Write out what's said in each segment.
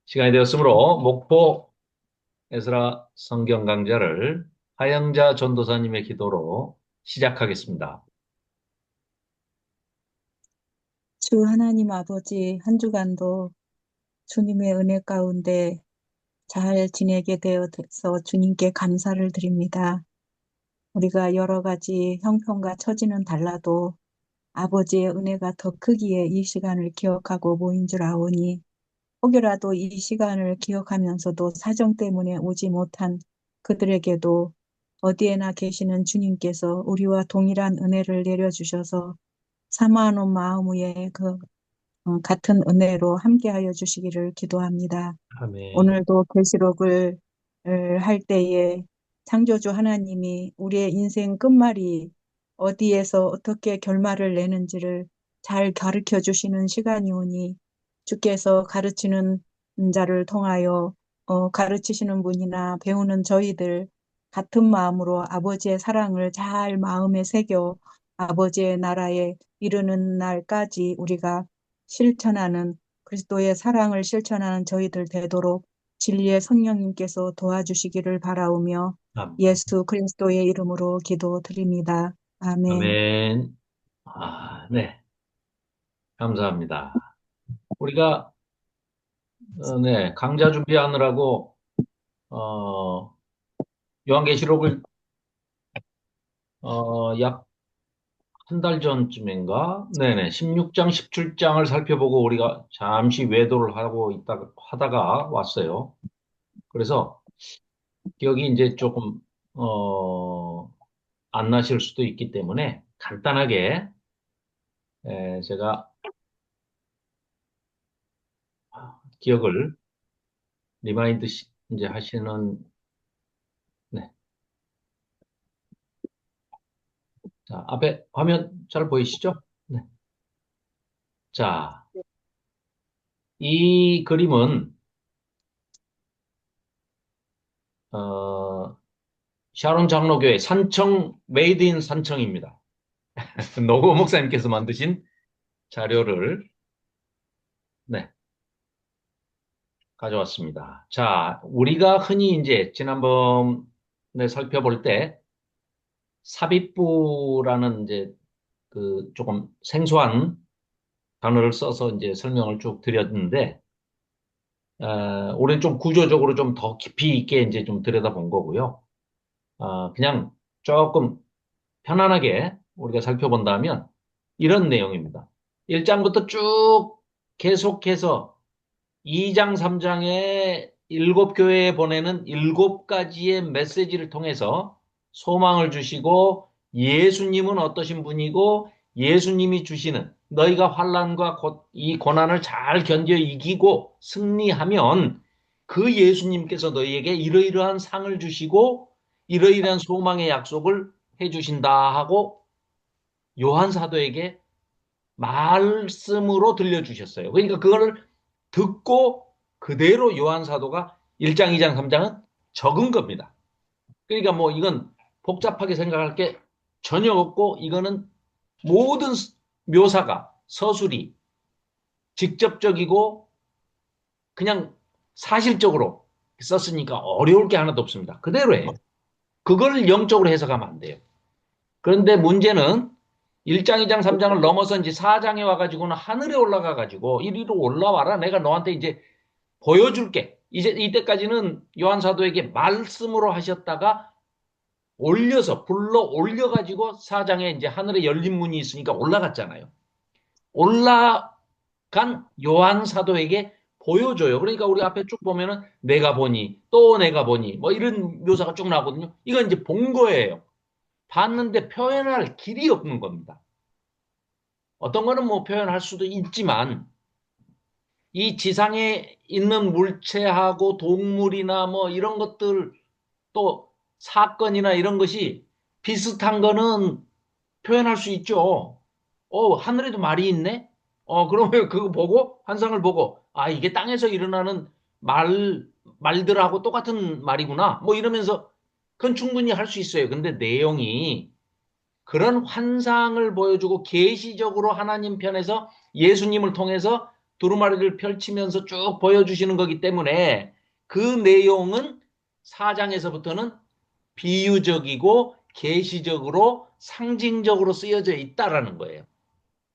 시간이 되었으므로 목포 에스라 성경 강좌를 하영자 전도사님의 기도로 시작하겠습니다. 주 하나님 아버지, 한 주간도 주님의 은혜 가운데 잘 지내게 되어서 주님께 감사를 드립니다. 우리가 여러 가지 형편과 처지는 달라도 아버지의 은혜가 더 크기에 이 시간을 기억하고 모인 줄 아오니, 혹여라도 이 시간을 기억하면서도 사정 때문에 오지 못한 그들에게도 어디에나 계시는 주님께서 우리와 동일한 은혜를 내려주셔서 사모하는 마음 위에 같은 은혜로 함께하여 주시기를 기도합니다. 아멘. 오늘도 계시록을 할 때에 창조주 하나님이 우리의 인생 끝말이 어디에서 어떻게 결말을 내는지를 잘 가르쳐 주시는 시간이 오니, 주께서 가르치는 자를 통하여 가르치시는 분이나 배우는 저희들 같은 마음으로 아버지의 사랑을 잘 마음에 새겨 아버지의 나라에 이르는 날까지 우리가 실천하는, 그리스도의 사랑을 실천하는 저희들 되도록 진리의 성령님께서 도와주시기를 바라오며 아멘. 예수 그리스도의 이름으로 기도드립니다. 아멘. 아멘. 네. 감사합니다. 우리가 네, 강좌 준비하느라고 어, 요한계시록을 약 한 달 전쯤인가? 네네. 16장, 17장을 살펴보고 우리가 잠시 외도를 하고 하다가 왔어요. 그래서 기억이 이제 조금 안 나실 수도 있기 때문에 간단하게 제가 기억을 리마인드 이제 하시는. 네. 자, 앞에 화면 잘 보이시죠? 네. 자, 이 그림은 어, 샤론 장로교회 산청 메이드 인 산청입니다. 노고 목사님께서 만드신 자료를 네, 가져왔습니다. 자, 우리가 흔히 이제 지난번에 살펴볼 때 삽입부라는 이제 그 조금 생소한 단어를 써서 이제 설명을 쭉 드렸는데, 우리는 좀 구조적으로 좀 더 깊이 있게 이제 좀 들여다본 거고요. 그냥 조금 편안하게 우리가 살펴본다면 이런 내용입니다. 1장부터 쭉 계속해서 2장, 3장에 일곱 교회에 보내는 일곱 가지의 메시지를 통해서 소망을 주시고 예수님은 어떠신 분이고 예수님이 주시는 너희가 환난과 이 고난을 잘 견뎌 이기고 승리하면 그 예수님께서 너희에게 이러이러한 상을 주시고 이러이러한 소망의 약속을 해 주신다 하고 요한 사도에게 말씀으로 들려주셨어요. 그러니까 그거를 듣고 그대로 요한 사도가 1장, 2장, 3장은 적은 겁니다. 그러니까 뭐 이건 복잡하게 생각할 게 전혀 없고 이거는 모든 묘사가 서술이 직접적이고 그냥 사실적으로 썼으니까 어려울 게 하나도 없습니다. 그대로예요. 그걸 영적으로 해석하면 안 돼요. 그런데 문제는 1장, 2장, 3장을 넘어서 이제 4장에 와가지고는 하늘에 올라가가지고 이리로 올라와라. 내가 너한테 이제 보여줄게. 이제 이때까지는 요한 사도에게 말씀으로 하셨다가 불러 올려가지고 4장에 이제 하늘에 열린 문이 있으니까 올라갔잖아요. 올라간 요한 사도에게 보여줘요. 그러니까 우리 앞에 쭉 보면은 내가 보니 또 내가 보니 뭐 이런 묘사가 쭉 나거든요. 이건 이제 본 거예요. 봤는데 표현할 길이 없는 겁니다. 어떤 거는 뭐 표현할 수도 있지만 이 지상에 있는 물체하고 동물이나 뭐 이런 것들 또 사건이나 이런 것이 비슷한 거는 표현할 수 있죠. 하늘에도 말이 있네? 그러면 그거 보고, 환상을 보고, 이게 땅에서 일어나는 말들하고 똑같은 말이구나. 뭐 이러면서 그건 충분히 할 수 있어요. 근데 내용이 그런 환상을 보여주고 계시적으로 하나님 편에서 예수님을 통해서 두루마리를 펼치면서 쭉 보여주시는 거기 때문에 그 내용은 4장에서부터는 비유적이고 계시적으로 상징적으로 쓰여져 있다라는 거예요.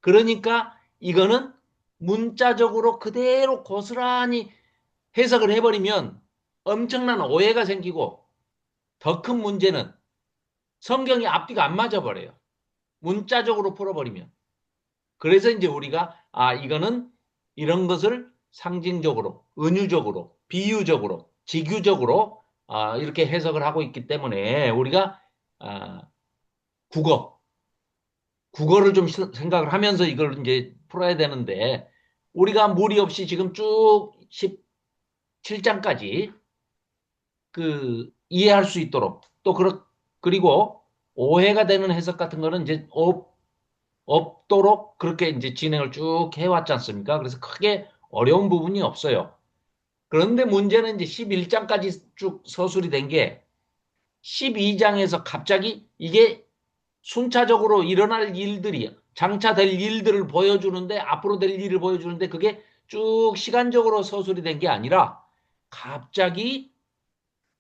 그러니까 이거는 문자적으로 그대로 고스란히 해석을 해버리면 엄청난 오해가 생기고 더 큰 문제는 성경이 앞뒤가 안 맞아버려요. 문자적으로 풀어버리면. 그래서 이제 우리가 이거는 이런 것을 상징적으로, 은유적으로, 비유적으로, 지규적으로 이렇게 해석을 하고 있기 때문에 우리가 아, 국어, 국어를 좀 생각을 하면서 이걸 이제 풀어야 되는데 우리가 무리 없이 지금 쭉 17장까지 그 이해할 수 있도록 또 그리고 오해가 되는 해석 같은 거는 이제 없도록 그렇게 이제 진행을 쭉 해왔지 않습니까? 그래서 크게 어려운 부분이 없어요. 그런데 문제는 이제 11장까지 쭉 서술이 된 게 12장에서 갑자기 이게 순차적으로 일어날 일들이 장차 될 일들을 보여주는데 앞으로 될 일을 보여주는데 그게 쭉 시간적으로 서술이 된 게 아니라 갑자기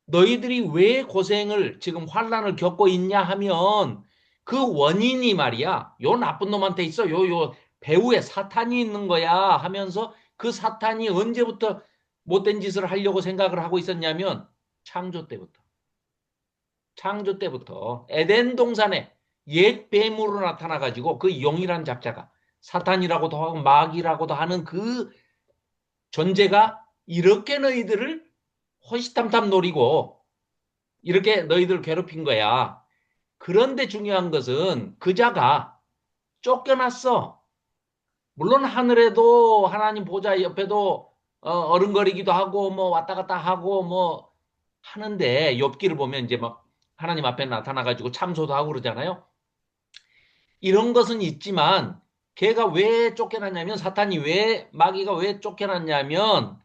너희들이 왜 고생을 지금 환란을 겪고 있냐 하면 그 원인이 말이야. 요 나쁜 놈한테 있어. 요 배후에 사탄이 있는 거야 하면서 그 사탄이 언제부터 못된 짓을 하려고 생각을 하고 있었냐면 창조 때부터. 창조 때부터 에덴 동산에 옛 뱀으로 나타나 가지고 그 용이란 잡자가 사탄이라고도 하고 마귀라고도 하는 그 존재가 이렇게 너희들을 호시탐탐 노리고 이렇게 너희들 괴롭힌 거야. 그런데 중요한 것은 그자가 쫓겨났어. 물론 하늘에도 하나님 보좌 옆에도 어른거리기도 하고 뭐 왔다 갔다 하고 뭐 하는데 욥기를 보면 이제 막 하나님 앞에 나타나 가지고 참소도 하고 그러잖아요. 이런 것은 있지만 걔가 왜 쫓겨났냐면 사탄이 왜 마귀가 왜 쫓겨났냐면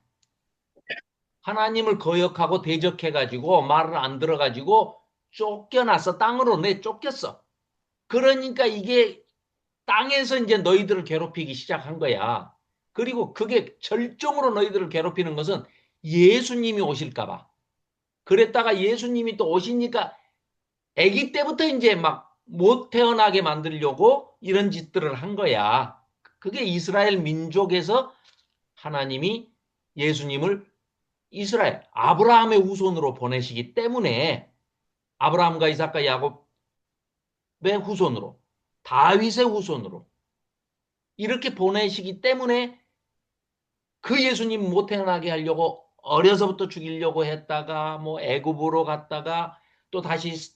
하나님을 거역하고 대적해 가지고 말을 안 들어 가지고 쫓겨났어. 땅으로 내쫓겼어. 그러니까 이게 땅에서 이제 너희들을 괴롭히기 시작한 거야. 그리고 그게 절정으로 너희들을 괴롭히는 것은 예수님이 오실까봐. 그랬다가 예수님이 또 오시니까 아기 때부터 이제 막 못 태어나게 만들려고 이런 짓들을 한 거야. 그게 이스라엘 민족에서 하나님이 예수님을 이스라엘, 아브라함의 후손으로 보내시기 때문에 아브라함과 이삭과 야곱의 후손으로, 다윗의 후손으로 이렇게 보내시기 때문에 그 예수님 못 태어나게 하려고 어려서부터 죽이려고 했다가 뭐 애굽으로 갔다가 또 다시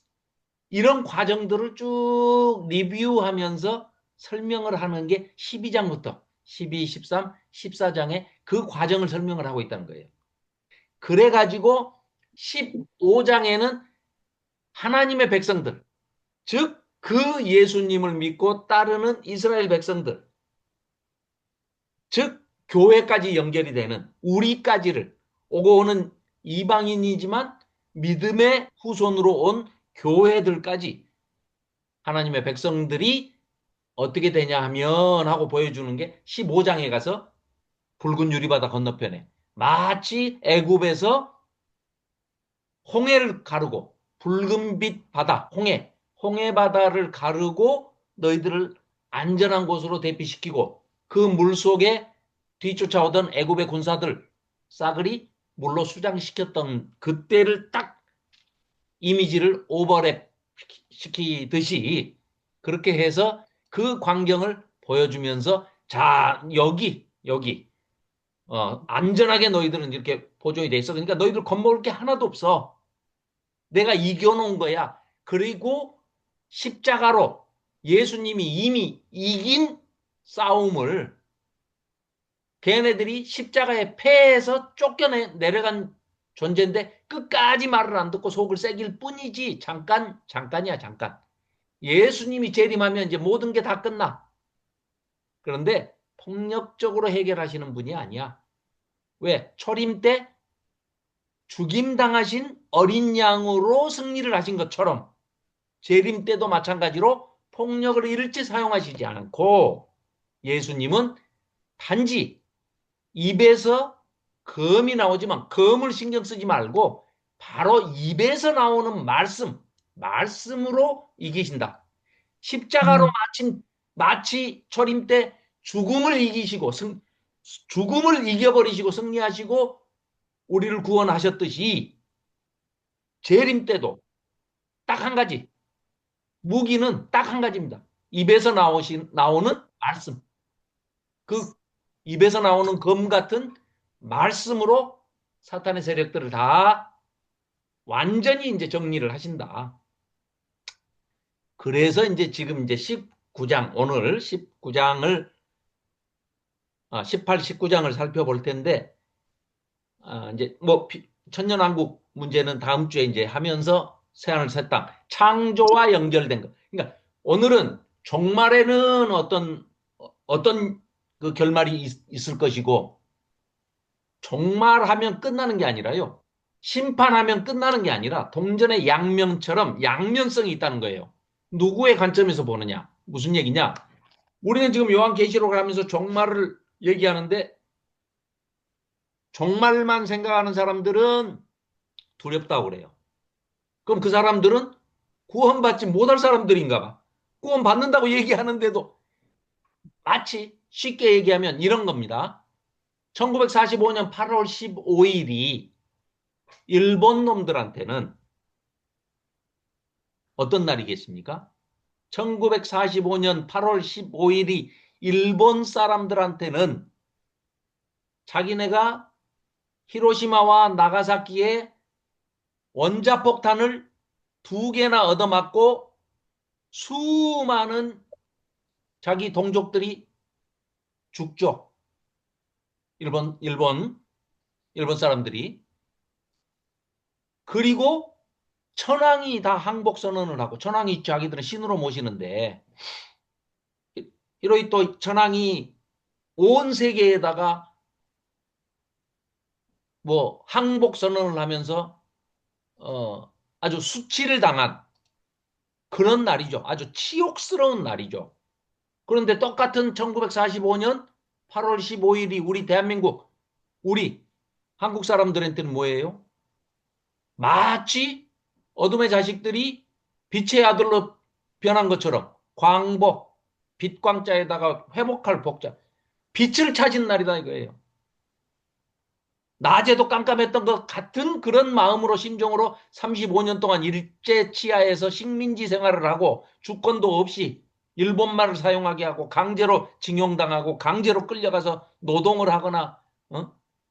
이런 과정들을 쭉 리뷰하면서 설명을 하는 게 12장부터 12, 13, 14장에 그 과정을 설명을 하고 있다는 거예요. 그래가지고 15장에는 하나님의 백성들, 즉 그 예수님을 믿고 따르는 이스라엘 백성들, 즉 교회까지 연결이 되는 우리까지를 오고 오는 이방인이지만 믿음의 후손으로 온 교회들까지 하나님의 백성들이 어떻게 되냐 하면 하고 보여주는 게 15장에 가서 붉은 유리바다 건너편에 마치 애굽에서 홍해를 가르고 붉은빛 바다 홍해 바다를 가르고 너희들을 안전한 곳으로 대피시키고 그 물속에 뒤쫓아오던 애굽의 군사들 싸그리 물로 수장시켰던 그때를 딱 이미지를 오버랩 시키듯이 그렇게 해서 그 광경을 보여주면서 자 여기 안전하게 너희들은 이렇게 보존이 돼 있어. 그러니까 너희들 겁먹을 게 하나도 없어. 내가 이겨놓은 거야. 그리고 십자가로 예수님이 이미 이긴 싸움을 걔네들이 십자가에 패해서 쫓겨내려간 존재인데 끝까지 말을 안 듣고 속을 새길 뿐이지 잠깐이야 잠깐. 예수님이 재림하면 이제 모든 게 다 끝나. 그런데 폭력적으로 해결하시는 분이 아니야. 왜? 초림 때 죽임당하신 어린 양으로 승리를 하신 것처럼 재림 때도 마찬가지로 폭력을 일체 사용하시지 않고 예수님은 단지 입에서 검이 나오지만 검을 신경 쓰지 말고 바로 입에서 나오는 말씀으로 이기신다. 십자가로 음, 마치 초림 때 죽음을 이겨버리시고 승리하시고 우리를 구원하셨듯이 재림 때도 딱 한 가지, 무기는 딱 한 가지입니다. 입에서 나오는 말씀. 그 입에서 나오는 검 같은 말씀으로 사탄의 세력들을 다 완전히 이제 정리를 하신다. 그래서 이제 지금 이제 19장, 오늘 19장을, 18, 19장을 살펴볼 텐데, 이제 뭐 천년왕국 문제는 다음 주에 이제 하면서 새하늘 새 땅, 창조와 연결된 거. 그러니까 오늘은 종말에는 어떤 그 결말이 있을 것이고, 종말하면 끝나는 게 아니라요. 심판하면 끝나는 게 아니라 동전의 양면처럼 양면성이 있다는 거예요. 누구의 관점에서 보느냐? 무슨 얘기냐? 우리는 지금 요한계시록을 하면서 종말을 얘기하는데 종말만 생각하는 사람들은 두렵다고 그래요. 그럼 그 사람들은 구원받지 못할 사람들인가 봐. 구원받는다고 얘기하는데도 마치 쉽게 얘기하면 이런 겁니다. 1945년 8월 15일이 일본 놈들한테는 어떤 날이겠습니까? 1945년 8월 15일이 일본 사람들한테는 자기네가 히로시마와 나가사키에 원자폭탄을 두 개나 얻어맞고 수많은 자기 동족들이 죽죠. 일본 사람들이. 그리고 천황이 다 항복 선언을 하고 천황이 자기들은 신으로 모시는데 히로히토 천황이 온 세계에다가 뭐 항복 선언을 하면서 아주 수치를 당한 그런 날이죠. 아주 치욕스러운 날이죠. 그런데 똑같은 1945년 8월 15일이 우리 대한민국, 우리 한국 사람들한테는 뭐예요? 마치 어둠의 자식들이 빛의 아들로 변한 것처럼 광복, 빛광자에다가 회복할 복자, 빛을 찾은 날이다 이거예요. 낮에도 깜깜했던 것 같은 그런 마음으로 심정으로 35년 동안 일제 치하에서 식민지 생활을 하고 주권도 없이 일본말을 사용하게 하고 강제로 징용당하고 강제로 끌려가서 노동을 하거나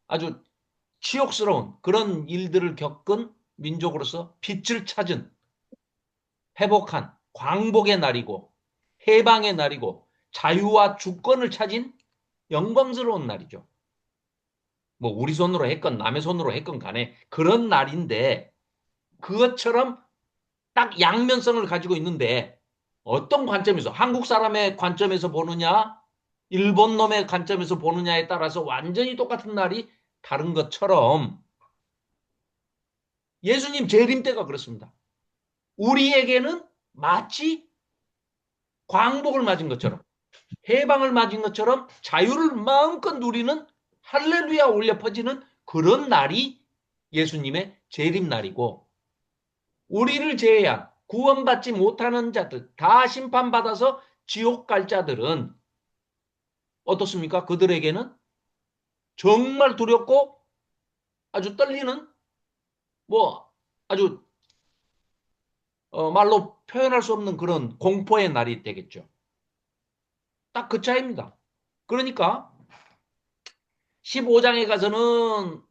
아주 치욕스러운 그런 일들을 겪은 민족으로서 빛을 찾은 회복한 광복의 날이고 해방의 날이고 자유와 주권을 찾은 영광스러운 날이죠. 뭐 우리 손으로 했건 남의 손으로 했건 간에 그런 날인데 그것처럼 딱 양면성을 가지고 있는데 어떤 관점에서 한국 사람의 관점에서 보느냐 일본 놈의 관점에서 보느냐에 따라서 완전히 똑같은 날이 다른 것처럼 예수님 재림 때가 그렇습니다. 우리에게는 마치 광복을 맞은 것처럼 해방을 맞은 것처럼 자유를 마음껏 누리는 할렐루야 울려 퍼지는 그런 날이 예수님의 재림 날이고 우리를 제외한 구원받지 못하는 자들 다 심판받아서 지옥 갈 자들은 어떻습니까? 그들에게는 정말 두렵고 아주 떨리는 뭐 아주 말로 표현할 수 없는 그런 공포의 날이 되겠죠. 딱 그 차이입니다. 그러니까 15장에 가서는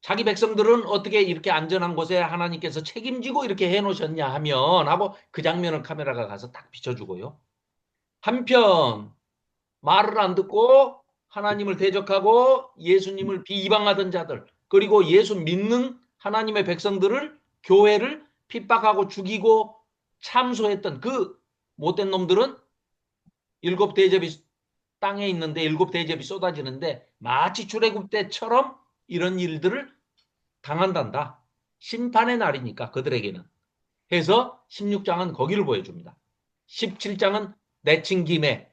자기 백성들은 어떻게 이렇게 안전한 곳에 하나님께서 책임지고 이렇게 해놓으셨냐 하면 하고 그 장면을 카메라가 가서 딱 비춰주고요. 한편 말을 안 듣고 하나님을 대적하고 예수님을 비방하던 자들 그리고 예수 믿는 하나님의 백성들을 교회를 핍박하고 죽이고 참소했던 그 못된 놈들은 일곱 대접이 땅에 있는데 일곱 대접이 쏟아지는데 마치 출애굽 때처럼 이런 일들을 당한단다. 심판의 날이니까 그들에게는. 해서 16장은 거기를 보여줍니다. 17장은 내친 김에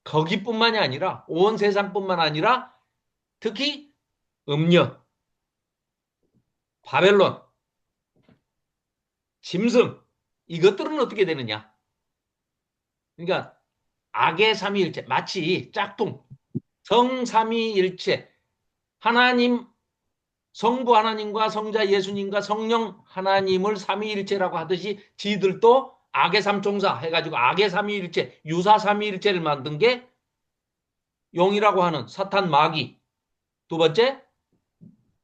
거기뿐만이 아니라 온 세상뿐만 아니라 특히 음녀, 바벨론, 짐승 이것들은 어떻게 되느냐? 그러니까 악의 삼위일체 마치 짝퉁 성삼위일체 하나님 성부 하나님과 성자 예수님과 성령 하나님을 삼위일체라고 하듯이 지들도 악의 삼총사 해가지고 악의 삼위일체 유사 삼위일체를 만든 게 용이라고 하는 사탄 마귀 두 번째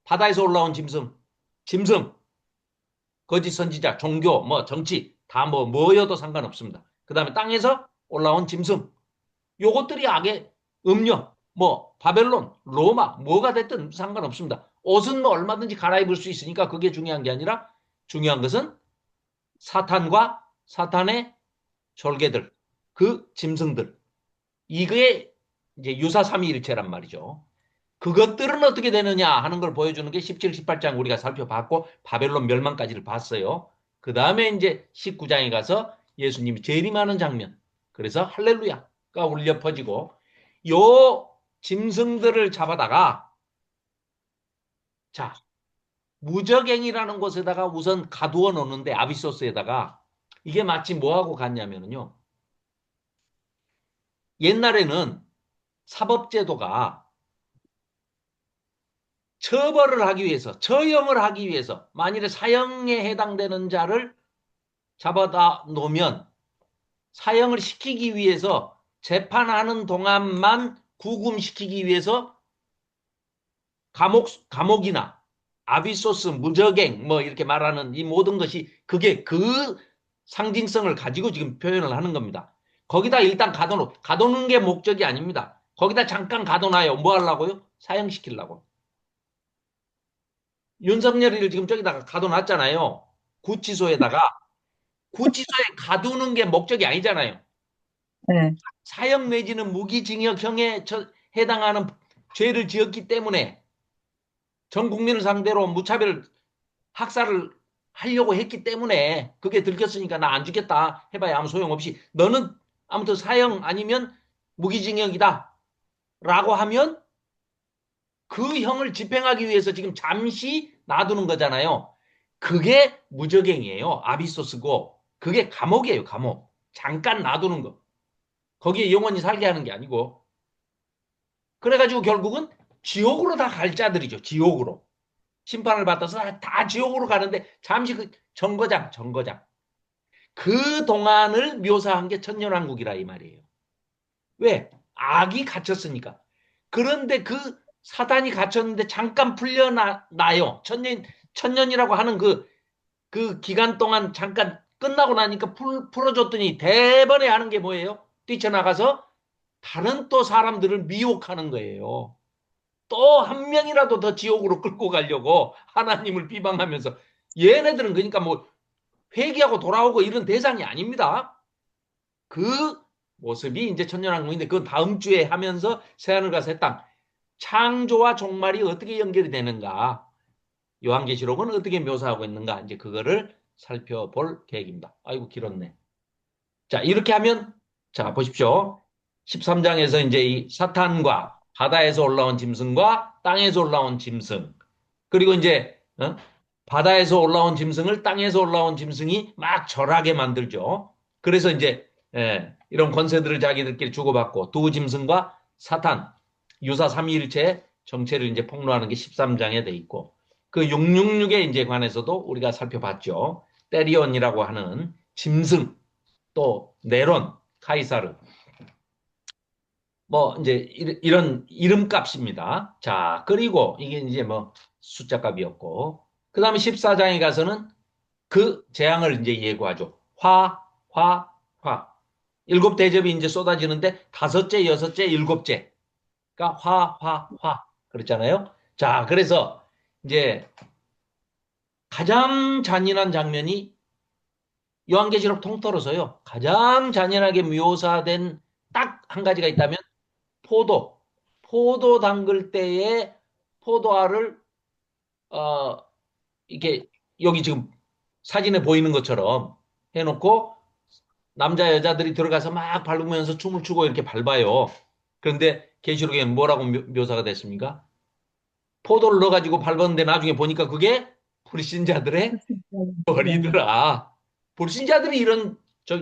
바다에서 올라온 짐승 거짓 선지자 종교 뭐 정치 다 뭐여도 상관없습니다. 그 다음에 땅에서 올라온 짐승 요것들이 악의 음료, 뭐 바벨론, 로마 뭐가 됐든 상관없습니다. 옷은 뭐 얼마든지 갈아입을 수 있으니까 그게 중요한 게 아니라 중요한 것은 사탄과 사탄의 졸개들, 그 짐승들 이게 이제 유사 삼위일체란 말이죠. 그것들은 어떻게 되느냐 하는 걸 보여주는 게 17, 18장 우리가 살펴봤고 바벨론 멸망까지를 봤어요. 그 다음에 이제 19장에 가서 예수님이 재림하는 장면. 그래서 할렐루야가 울려 퍼지고 요 짐승들을 잡아다가 자 무적행이라는 곳에다가 우선 가두어 놓는데 아비소스에다가 이게 마치 뭐하고 같냐면요. 옛날에는 사법제도가 처벌을 하기 위해서 처형을 하기 위해서 만일에 사형에 해당되는 자를 잡아다 놓으면 사형을 시키기 위해서 재판하는 동안만 구금시키기 위해서 감옥이나 아비소스, 무적행 뭐 이렇게 말하는 이 모든 것이 그게 그 상징성을 가지고 지금 표현을 하는 겁니다. 거기다 일단 가둬놓는 게 목적이 아닙니다. 거기다 잠깐 가둬놔요. 뭐 하려고요? 사형시키려고. 윤석열이를 지금 저기다가 가둬놨잖아요. 구치소에다가. 구치소에 가두는 게 목적이 아니잖아요. 네, 사형 내지는 무기징역형에 해당하는 죄를 지었기 때문에 전 국민을 상대로 무차별 학살을 하려고 했기 때문에 그게 들켰으니까 나 안 죽겠다 해봐야 아무 소용없이 너는 아무튼 사형 아니면 무기징역이다 라고 하면 그 형을 집행하기 위해서 지금 잠시 놔두는 거잖아요. 그게 무적행이에요. 아비소스고 그게 감옥이에요. 감옥. 잠깐 놔두는 거. 거기에 영원히 살게 하는 게 아니고 그래가지고 결국은 지옥으로 다 갈 자들이죠. 지옥으로. 심판을 받아서 다 지옥으로 가는데 잠시 그 정거장. 그 동안을 묘사한 게 천년왕국이라 이 말이에요. 왜? 악이 갇혔으니까. 그런데 그 사단이 갇혔는데 잠깐 풀려나요. 천년이라고 하는 그 기간 동안 잠깐 끝나고 나니까 풀어줬더니 대번에 하는 게 뭐예요? 뛰쳐나가서 다른 또 사람들을 미혹하는 거예요. 또 한 명이라도 더 지옥으로 끌고 가려고 하나님을 비방하면서 얘네들은 그러니까 뭐 회개하고 돌아오고 이런 대상이 아닙니다. 그 모습이 이제 천년왕국인데 그건 다음 주에 하면서 새하늘과 새 땅 창조와 종말이 어떻게 연결이 되는가 요한계시록은 어떻게 묘사하고 있는가 이제 그거를 살펴볼 계획입니다. 아이고 길었네. 자 이렇게 하면 자 보십시오. 13장에서 이제 이 사탄과 바다에서 올라온 짐승과 땅에서 올라온 짐승 그리고 이제 바다에서 올라온 짐승을 땅에서 올라온 짐승이 막 절하게 만들죠. 그래서 이제 이런 권세들을 자기들끼리 주고받고 두 짐승과 사탄 유사 삼위일체 정체를 이제 폭로하는 게 13장에 돼 있고 그 666에 이제 관해서도 우리가 살펴봤죠. 때리온이라고 하는 짐승 또 네론 카이사르 뭐 이제 이런 이름값입니다. 자, 그리고 이게 이제 뭐 숫자값이었고 그다음에 14장에 가서는 그 재앙을 이제 예고하죠. 화. 일곱 대접이 이제 쏟아지는데 다섯째, 여섯째, 일곱째가 화. 그랬잖아요. 자, 그래서 이제 가장 잔인한 장면이 요한계시록 통틀어서요. 가장 잔인하게 묘사된 딱 한 가지가 있다면 포도 담글 때에 포도알을 어 이렇게 여기 지금 사진에 보이는 것처럼 해놓고 남자 여자들이 들어가서 막 밟으면서 춤을 추고 이렇게 밟아요. 그런데 계시록에 뭐라고 묘사가 됐습니까? 포도를 넣어가지고 밟았는데 나중에 보니까 그게 불신자들의 네. 벌이더라. 불신자들이 이런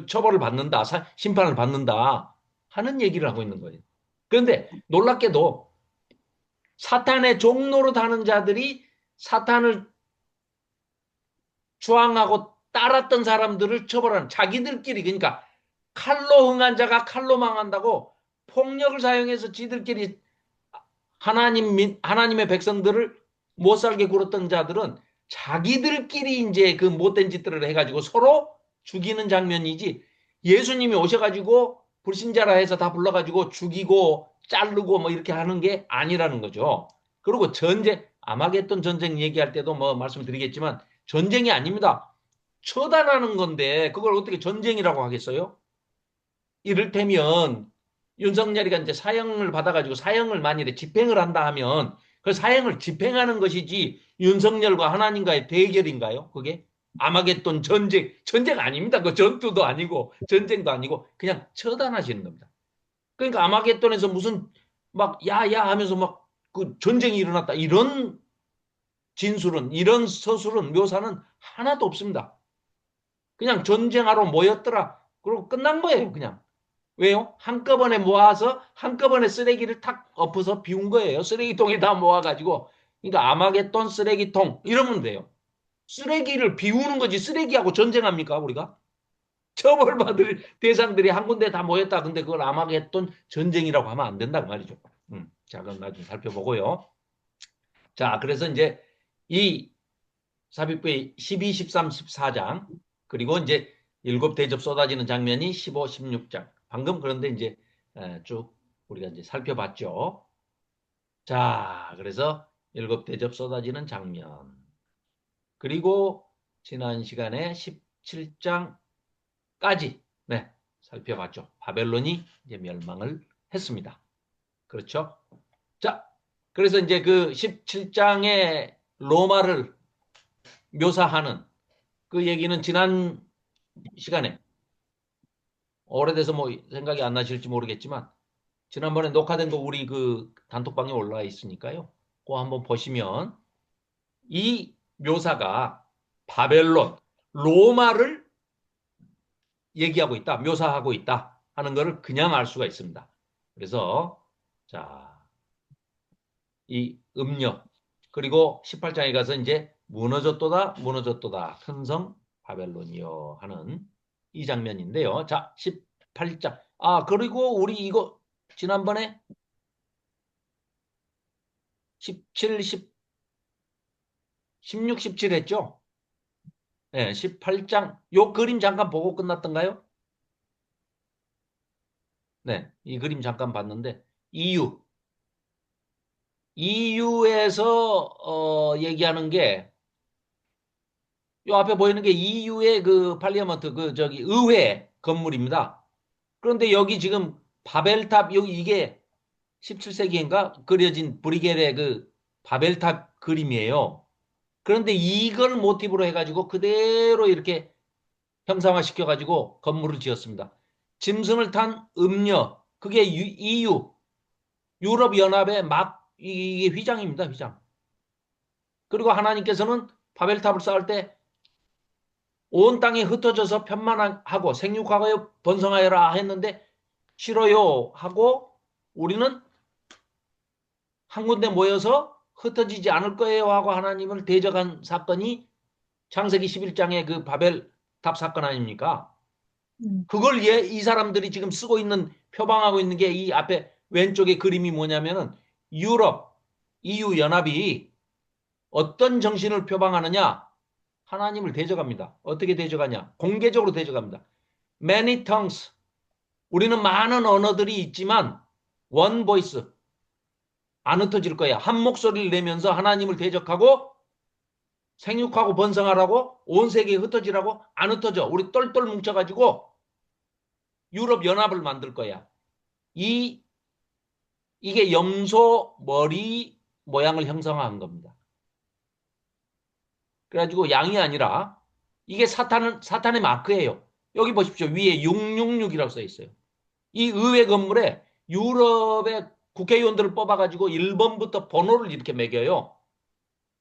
처벌을 받는다, 심판을 받는다 하는 얘기를 하고 있는 거예요. 그런데 놀랍게도 사탄의 종로로 다는 자들이 사탄을 주황하고 따랐던 사람들을 처벌하는 자기들끼리 그러니까 칼로 흥한 자가 칼로 망한다고 폭력을 사용해서 지들끼리 하나님의 백성들을 못 살게 굴었던 자들은 자기들끼리 이제 그 못된 짓들을 해가지고 서로 죽이는 장면이지 예수님이 오셔가지고 불신자라 해서 다 불러가지고 죽이고 자르고 뭐 이렇게 하는 게 아니라는 거죠. 그리고 아마겟돈 전쟁 얘기할 때도 뭐 말씀드리겠지만 전쟁이 아닙니다. 처단하는 건데 그걸 어떻게 전쟁이라고 하겠어요? 이를테면 윤석열이가 이제 사형을 받아가지고 사형을 만일에 집행을 한다 하면 그 사형을 집행하는 것이지 윤석열과 하나님과의 대결인가요? 그게? 아마겟돈 전쟁 아닙니다. 그 전투도 아니고 전쟁도 아니고 그냥 처단하시는 겁니다. 그러니까 아마겟돈에서 무슨 막 야야 하면서 막 그 전쟁이 일어났다 이런 진술은 이런 서술은 묘사는 하나도 없습니다. 그냥 전쟁하러 모였더라. 그리고 끝난 거예요. 그냥. 왜요? 한꺼번에 모아서 한꺼번에 쓰레기를 탁 엎어서 비운 거예요. 쓰레기통에 다 모아가지고. 그러니까 아마겟돈 쓰레기통 이러면 돼요. 쓰레기를 비우는 거지 쓰레기하고 전쟁합니까 우리가? 처벌받을 대상들이 한 군데 다 모였다. 근데 그걸 아마겟돈 전쟁이라고 하면 안 된다고 말이죠. 자, 그럼 나중에 살펴보고요. 자, 그래서 이제 이 삽입부의 12, 13, 14장 그리고 이제 일곱 대접 쏟아지는 장면이 15, 16장. 방금 그런데 이제 쭉 우리가 이제 살펴봤죠. 자, 그래서 일곱 대접 쏟아지는 장면. 그리고 지난 시간에 17장까지 네, 살펴봤죠. 바벨론이 이제 멸망을 했습니다. 그렇죠? 자, 그래서 이제 그 17장의 로마를 묘사하는 그 얘기는 지난 시간에 오래돼서 뭐 생각이 안 나실지 모르겠지만 지난번에 녹화된 거 우리 그 단톡방에 올라와 있으니까요. 그거 한번 보시면 이 묘사가 바벨론, 로마를 얘기하고 있다, 묘사하고 있다 하는 것을 그냥 알 수가 있습니다. 그래서 자, 이 음력 그리고 18장에 가서 이제 무너졌도다 무너졌도다 큰 성 바벨론이요 하는 이 장면인데요. 자, 18장. 아, 그리고 우리 이거 지난번에 17, 16, 17 했죠? 네, 18장. 요 그림 잠깐 보고 끝났던가요? 네, 이 그림 잠깐 봤는데 EU. EU에서 얘기하는 게 요 앞에 보이는 게 EU의 그 팔리아먼트 그 저기 의회 건물입니다. 그런데 여기 지금 바벨탑 여기 이게 17세기인가 그려진 브리겔의 그 바벨탑 그림이에요. 그런데 이걸 모티브로 해가지고 그대로 이렇게 형상화 시켜가지고 건물을 지었습니다. 짐승을 탄 음녀 그게 EU 유럽 연합의 막 이게 휘장입니다. 휘장. 그리고 하나님께서는 바벨탑을 쌓을 때 온 땅에 흩어져서 편만하고 생육하여 번성하여라 했는데 싫어요 하고 우리는 한 군데 모여서 흩어지지 않을 거예요 하고 하나님을 대적한 사건이 창세기 11장의 그 바벨탑 사건 아닙니까? 음, 그걸 이 사람들이 지금 쓰고 있는 표방하고 있는 게 이 앞에 왼쪽에 그림이 뭐냐면은 유럽 EU 연합이 어떤 정신을 표방하느냐? 하나님을 대적합니다. 어떻게 대적하냐? 공개적으로 대적합니다. Many tongues. 우리는 많은 언어들이 있지만 one voice. 안 흩어질 거야. 한 목소리를 내면서 하나님을 대적하고 생육하고 번성하라고 온 세계에 흩어지라고 안 흩어져. 우리 똘똘 뭉쳐가지고 유럽 연합을 만들 거야. 이 이게 염소 머리 모양을 형성한 겁니다. 그래가지고 양이 아니라 이게 사탄의 마크예요. 여기 보십시오. 위에 666이라고 써 있어요. 이 의회 건물에 유럽의 국회의원들을 뽑아가지고 1번부터 번호를 이렇게 매겨요.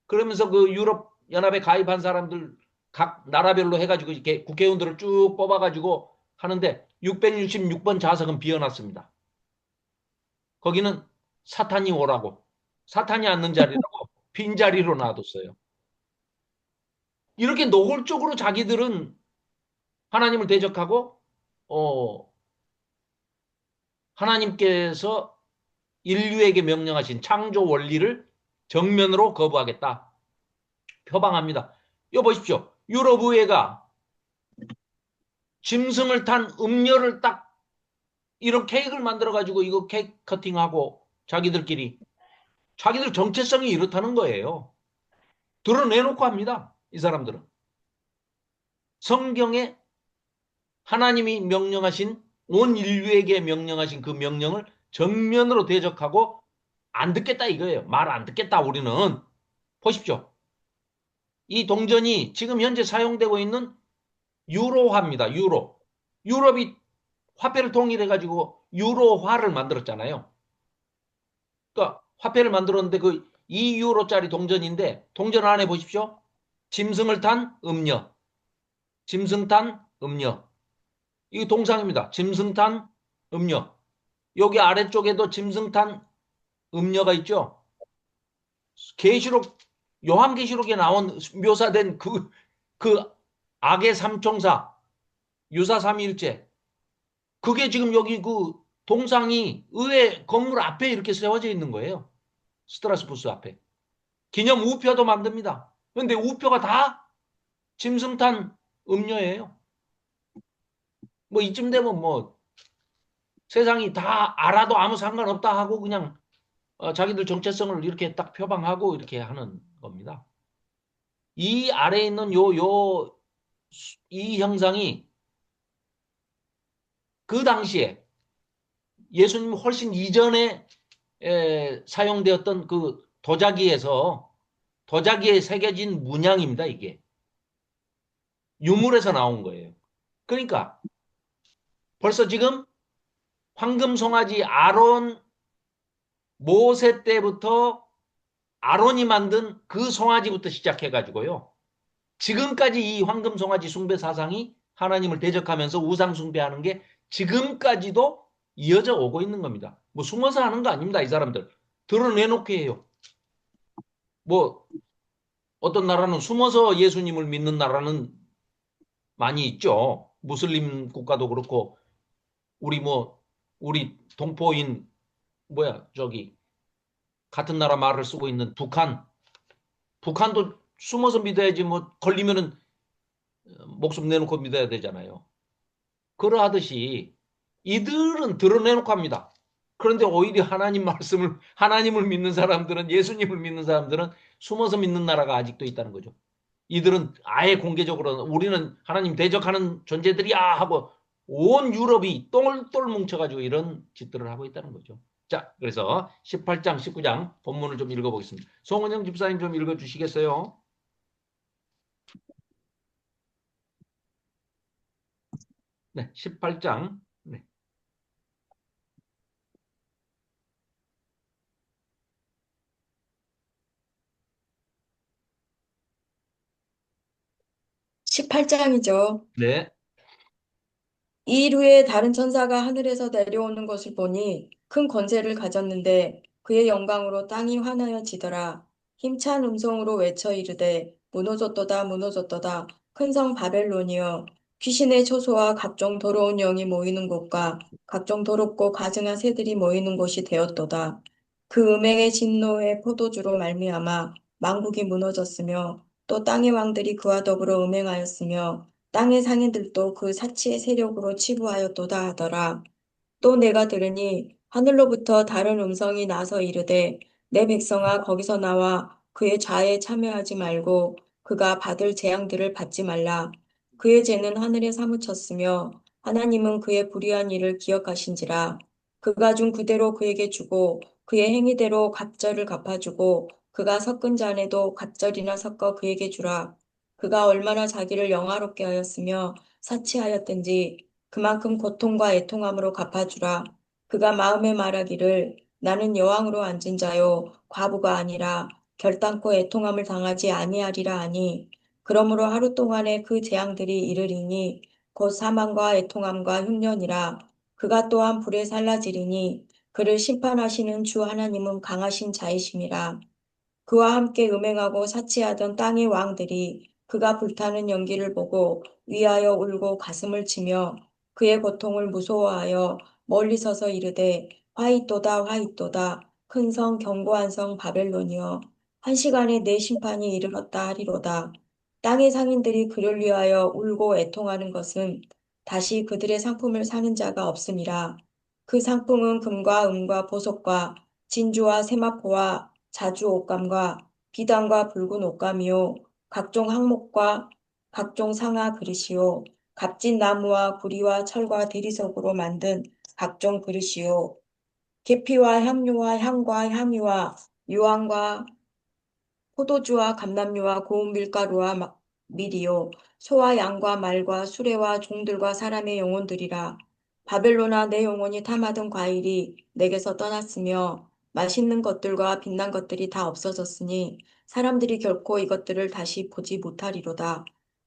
그러면서 그 유럽 연합에 가입한 사람들 각 나라별로 해가지고 이렇게 국회의원들을 쭉 뽑아가지고 하는데 666번 좌석은 비어났습니다. 거기는 사탄이 오라고. 사탄이 앉는 자리라고 빈자리로 놔뒀어요. 이렇게 노골적으로 자기들은 하나님을 대적하고, 어, 하나님께서 인류에게 명령하신 창조 원리를 정면으로 거부하겠다. 표방합니다. 여 보십시오. 유럽 의회가 짐승을 탄 음료를 딱 이런 케이크를 만들어 가지고 이거 케이크 커팅하고 자기들 정체성이 이렇다는 거예요. 드러내놓고 합니다. 이 사람들은. 성경에 하나님이 명령하신 온 인류에게 명령하신 그 명령을 정면으로 대적하고 안 듣겠다 이거예요. 말 안 듣겠다 우리는. 보십시오. 이 동전이 지금 현재 사용되고 있는 유로화입니다. 유로. 유럽이 화폐를 통일해 가지고 유로화를 만들었잖아요. 그러니까 화폐를 만들었는데 그 2유로짜리 동전인데 동전 안에 보십시오. 짐승을 탄 음료. 짐승 탄 음료. 이게 동상입니다. 짐승 탄 음료. 여기 아래쪽에도 짐승 탄 음료가 있죠. 계시록 요한계시록에 나온 묘사된 그 악의 삼총사 유사 삼위일체 그게 지금 여기 그 동상이 의회 건물 앞에 이렇게 세워져 있는 거예요. 스트라스부스 앞에. 기념 우표도 만듭니다. 그런데 우표가 다 짐승 탄 음료예요. 뭐 이쯤 되면 뭐 세상이 다 알아도 아무 상관없다 하고 그냥 자기들 정체성을 이렇게 딱 표방하고 이렇게 하는 겁니다. 이 아래에 있는 이 형상이 그 당시에 예수님 훨씬 이전에 사용되었던 그 도자기에 새겨진 문양입니다, 이게. 유물에서 나온 거예요. 그러니까 벌써 지금 황금 송아지 아론 모세 때부터 아론이 만든 그 송아지부터 시작해가지고요. 지금까지 이 황금 송아지 숭배 사상이 하나님을 대적하면서 우상 숭배하는 게 지금까지도 이어져 오고 있는 겁니다. 뭐 숨어서 하는 거 아닙니다, 이 사람들. 드러내놓게 해요. 뭐 어떤 나라는 숨어서 예수님을 믿는 나라는 많이 있죠. 무슬림 국가도 그렇고 우리 동포인 뭐야 저기 같은 나라 말을 쓰고 있는 북한도 숨어서 믿어야지 뭐 걸리면은 목숨 내놓고 믿어야 되잖아요. 그러하듯이 이들은 드러내놓고 합니다. 그런데 오히려 하나님을 믿는 사람들은 예수님을 믿는 사람들은 숨어서 믿는 나라가 아직도 있다는 거죠. 이들은 아예 공개적으로 우리는 하나님 대적하는 존재들이야 하고 온 유럽이 똘똘 뭉쳐가지고 이런 짓들을 하고 있다는 거죠. 자, 그래서 18장, 19장 본문을 좀 읽어보겠습니다. 송은영 집사님 좀 읽어주시겠어요? 네, 18장. 네. 18장이죠. 네. 이 이후에 다른 천사가 하늘에서 내려오는 것을 보니 큰 권세를 가졌는데 그의 영광으로 땅이 환하여지더라. 힘찬 음성으로 외쳐 이르되 무너졌도다 무너졌도다 큰 성 바벨론이여 귀신의 초소와 각종 더러운 영이 모이는 곳과 각종 더럽고 가증한 새들이 모이는 곳이 되었도다. 그 음행의 진노의 포도주로 말미암아 만국이 무너졌으며 또 땅의 왕들이 그와 더불어 음행하였으며 땅의 상인들도 그 사치의 세력으로 치부하였도다 하더라. 또 내가 들으니 하늘로부터 다른 음성이 나서 이르되 내 백성아 거기서 나와 그의 좌에 참여하지 말고 그가 받을 재앙들을 받지 말라. 그의 죄는 하늘에 사무쳤으며 하나님은 그의 불의한 일을 기억하신지라. 그가 준 그대로 그에게 주고 그의 행위대로 갑절을 갚아주고 그가 섞은 잔에도 갑절이나 섞어 그에게 주라. 그가 얼마나 자기를 영화롭게 하였으며 사치하였든지 그만큼 고통과 애통함으로 갚아주라. 그가 마음에 말하기를 나는 여왕으로 앉은 자요 과부가 아니라 결단코 애통함을 당하지 아니하리라 하니 그러므로 하루 동안에 그 재앙들이 이르리니 곧 사망과 애통함과 흉년이라 그가 또한 불에 살라지리니 그를 심판하시는 주 하나님은 강하신 자이심이라. 그와 함께 음행하고 사치하던 땅의 왕들이 그가 불타는 연기를 보고 위하여 울고 가슴을 치며 그의 고통을 무서워하여 멀리 서서 이르되 화이또다 화이또다 큰 성 견고한 성 바벨론이여 한 시간에 내 심판이 이르렀다 하리로다. 땅의 상인들이 그를 위하여 울고 애통하는 것은 다시 그들의 상품을 사는 자가 없음이라. 그 상품은 금과 은과 보석과 진주와 세마포와 자주 옷감과 비단과 붉은 옷감이요 각종 항목과 각종 상아 그릇이요 값진 나무와 구리와 철과 대리석으로 만든 각종 그릇이요 계피와 향료와 향과 향유와 유황과 포도주와 감람류와 고운 밀가루와 밀이요 소와 양과 말과 수레와 종들과 사람의 영혼들이라. 바벨론아 내 영혼이 탐하던 과일이 내게서 떠났으며 맛있는 것들과 빛난 것들이 다 없어졌으니 사람들이 결코 이것들을 다시 보지 못하리로다.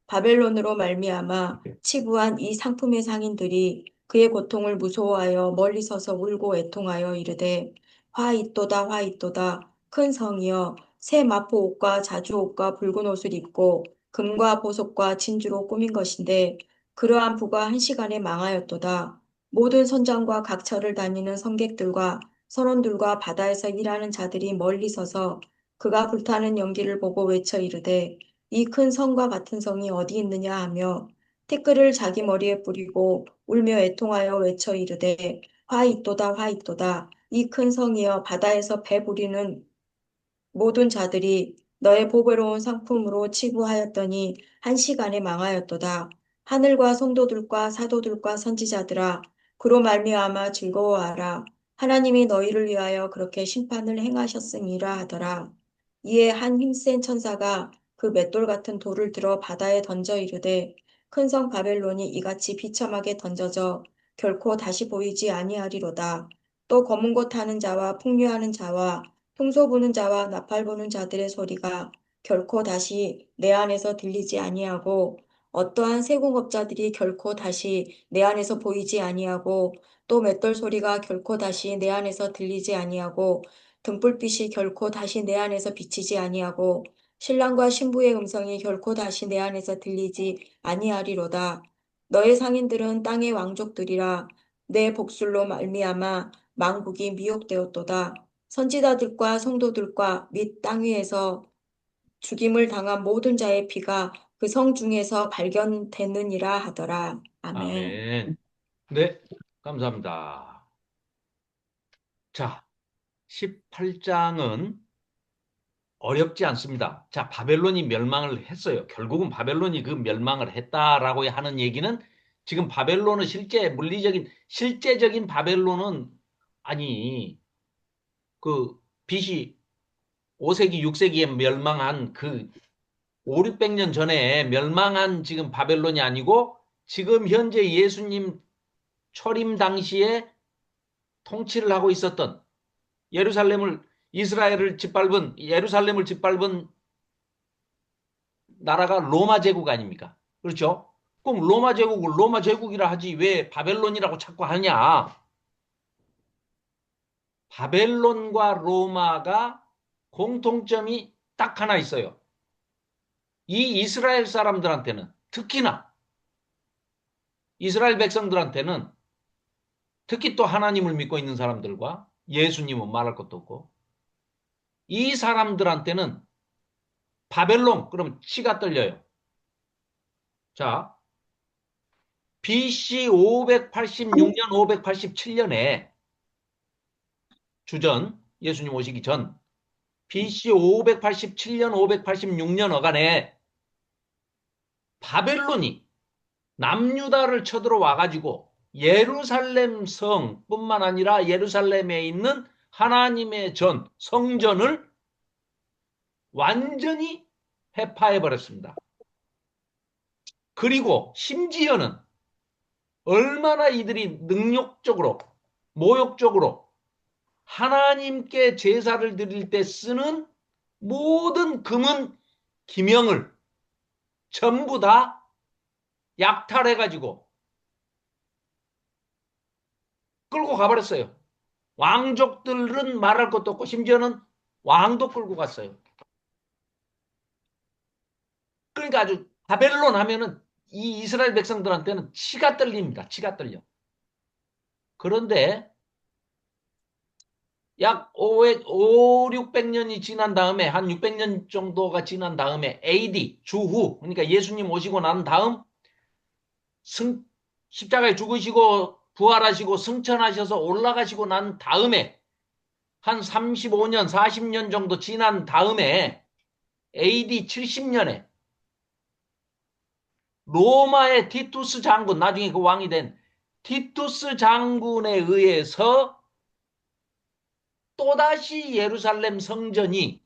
바벨론으로 말미암아 치부한 이 상품의 상인들이 그의 고통을 무서워하여 멀리 서서 울고 애통하여 이르되 화 있도다 화 있도다 큰 성이여 새 마포 옷과 자주 옷과 붉은 옷을 입고 금과 보석과 진주로 꾸민 것인데 그러한 부가 한 시간에 망하였도다. 모든 선장과 각처를 다니는 선객들과 선원들과 바다에서 일하는 자들이 멀리 서서 그가 불타는 연기를 보고 외쳐 이르되 이 큰 성과 같은 성이 어디 있느냐 하며 티끌을 자기 머리에 뿌리고 울며 애통하여 외쳐 이르되 화 있도다 화 있도다 이 큰 성이여 바다에서 배 부리는 모든 자들이 너의 보배로운 상품으로 치부하였더니 한 시간에 망하였도다. 하늘과 성도들과 사도들과 선지자들아, 그로 말미암아 즐거워하라. 하나님이 너희를 위하여 그렇게 심판을 행하셨음이라 하더라. 이에 한 힘센 천사가 그 맷돌 같은 돌을 들어 바다에 던져 이르되 큰 성 바벨론이 이같이 비참하게 던져져 결코 다시 보이지 아니하리로다. 또 검은 곳 타는 자와 풍류하는 자와 흉소 부는 자와 나팔 부는 자들의 소리가 결코 다시 내 안에서 들리지 아니하고 어떠한 세공업자들이 결코 다시 내 안에서 보이지 아니하고 또 맷돌 소리가 결코 다시 내 안에서 들리지 아니하고 등불빛이 결코 다시 내 안에서 비치지 아니하고 신랑과 신부의 음성이 결코 다시 내 안에서 들리지 아니하리로다. 너의 상인들은 땅의 왕족들이라 내 복술로 말미암아 만국이 미혹되었도다. 선지자들과 성도들과 및 땅 위에서 죽임을 당한 모든 자의 피가 그 성 중에서 발견되느니라 하더라. 아멘. 아멘. 네, 감사합니다. 자, 18장은 어렵지 않습니다. 자, 바벨론이 멸망을 했어요. 결국은 바벨론이 그 멸망을 했다라고 하는 얘기는 지금 바벨론은 실제 물리적인 실제적인 바벨론은 아니 그 BC 5세기 6세기에 멸망한 그 5, 600년 전에 멸망한 지금 바벨론이 아니고 지금 현재 예수님 초림 당시에 통치를 하고 있었던 예루살렘을 이스라엘을 짓밟은 예루살렘을 짓밟은 나라가 로마 제국 아닙니까? 그렇죠? 그럼 로마 제국을 로마 제국이라 하지 왜 바벨론이라고 자꾸 하냐? 바벨론과 로마가 공통점이 딱 하나 있어요. 이 이스라엘 사람들한테는 특히나 이스라엘 백성들한테는 특히 또 하나님을 믿고 있는 사람들과 예수님은 말할 것도 없고 이 사람들한테는 바벨론 그러면 치가 떨려요. 자, BC 586년, 587년에 주전, 예수님 오시기 전, BC 587년, 586년 어간에 바벨론이 남유다를 쳐들어와 가지고 예루살렘 성뿐만 아니라 예루살렘에 있는 하나님의 전, 성전을 완전히 해파해 버렸습니다. 그리고 심지어는 얼마나 이들이 능욕적으로, 모욕적으로 하나님께 제사를 드릴 때 쓰는 모든 금은 기명을 전부 다 약탈해가지고 끌고 가버렸어요. 왕족들은 말할 것도 없고 심지어는 왕도 끌고 갔어요. 그러니까 아주 바벨론 하면은 이 이스라엘 백성들한테는 치가 떨립니다. 치가 떨려. 그런데 약 600년이 지난 다음에 한 600년 정도가 지난 다음에 AD 주후 그러니까 예수님 오시고 난 다음 십자가에 죽으시고 부활하시고 승천하셔서 올라가시고 난 다음에 한 35년, 40년 정도 지난 다음에 AD 70년에 로마의 티투스 장군, 나중에 그 왕이 된 티투스 장군에 의해서 또다시 예루살렘 성전이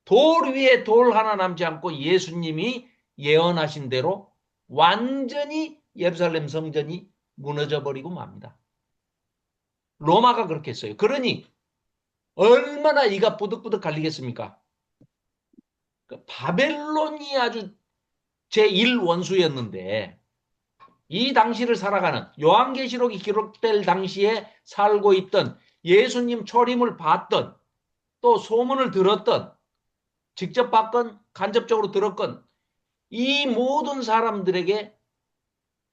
돌 위에 돌 하나 남지 않고 예수님이 예언하신 대로 완전히 예루살렘 성전이 무너져 버리고 맙니다. 로마가 그렇게 했어요. 그러니 얼마나 이가 부득부득 갈리겠습니까? 바벨론이 아주 제1원수였는데 이 당시를 살아가는 요한계시록이 기록될 당시에 살고 있던 예수님 초림을 봤던 또 소문을 들었던 직접 봤건 간접적으로 들었건 이 모든 사람들에게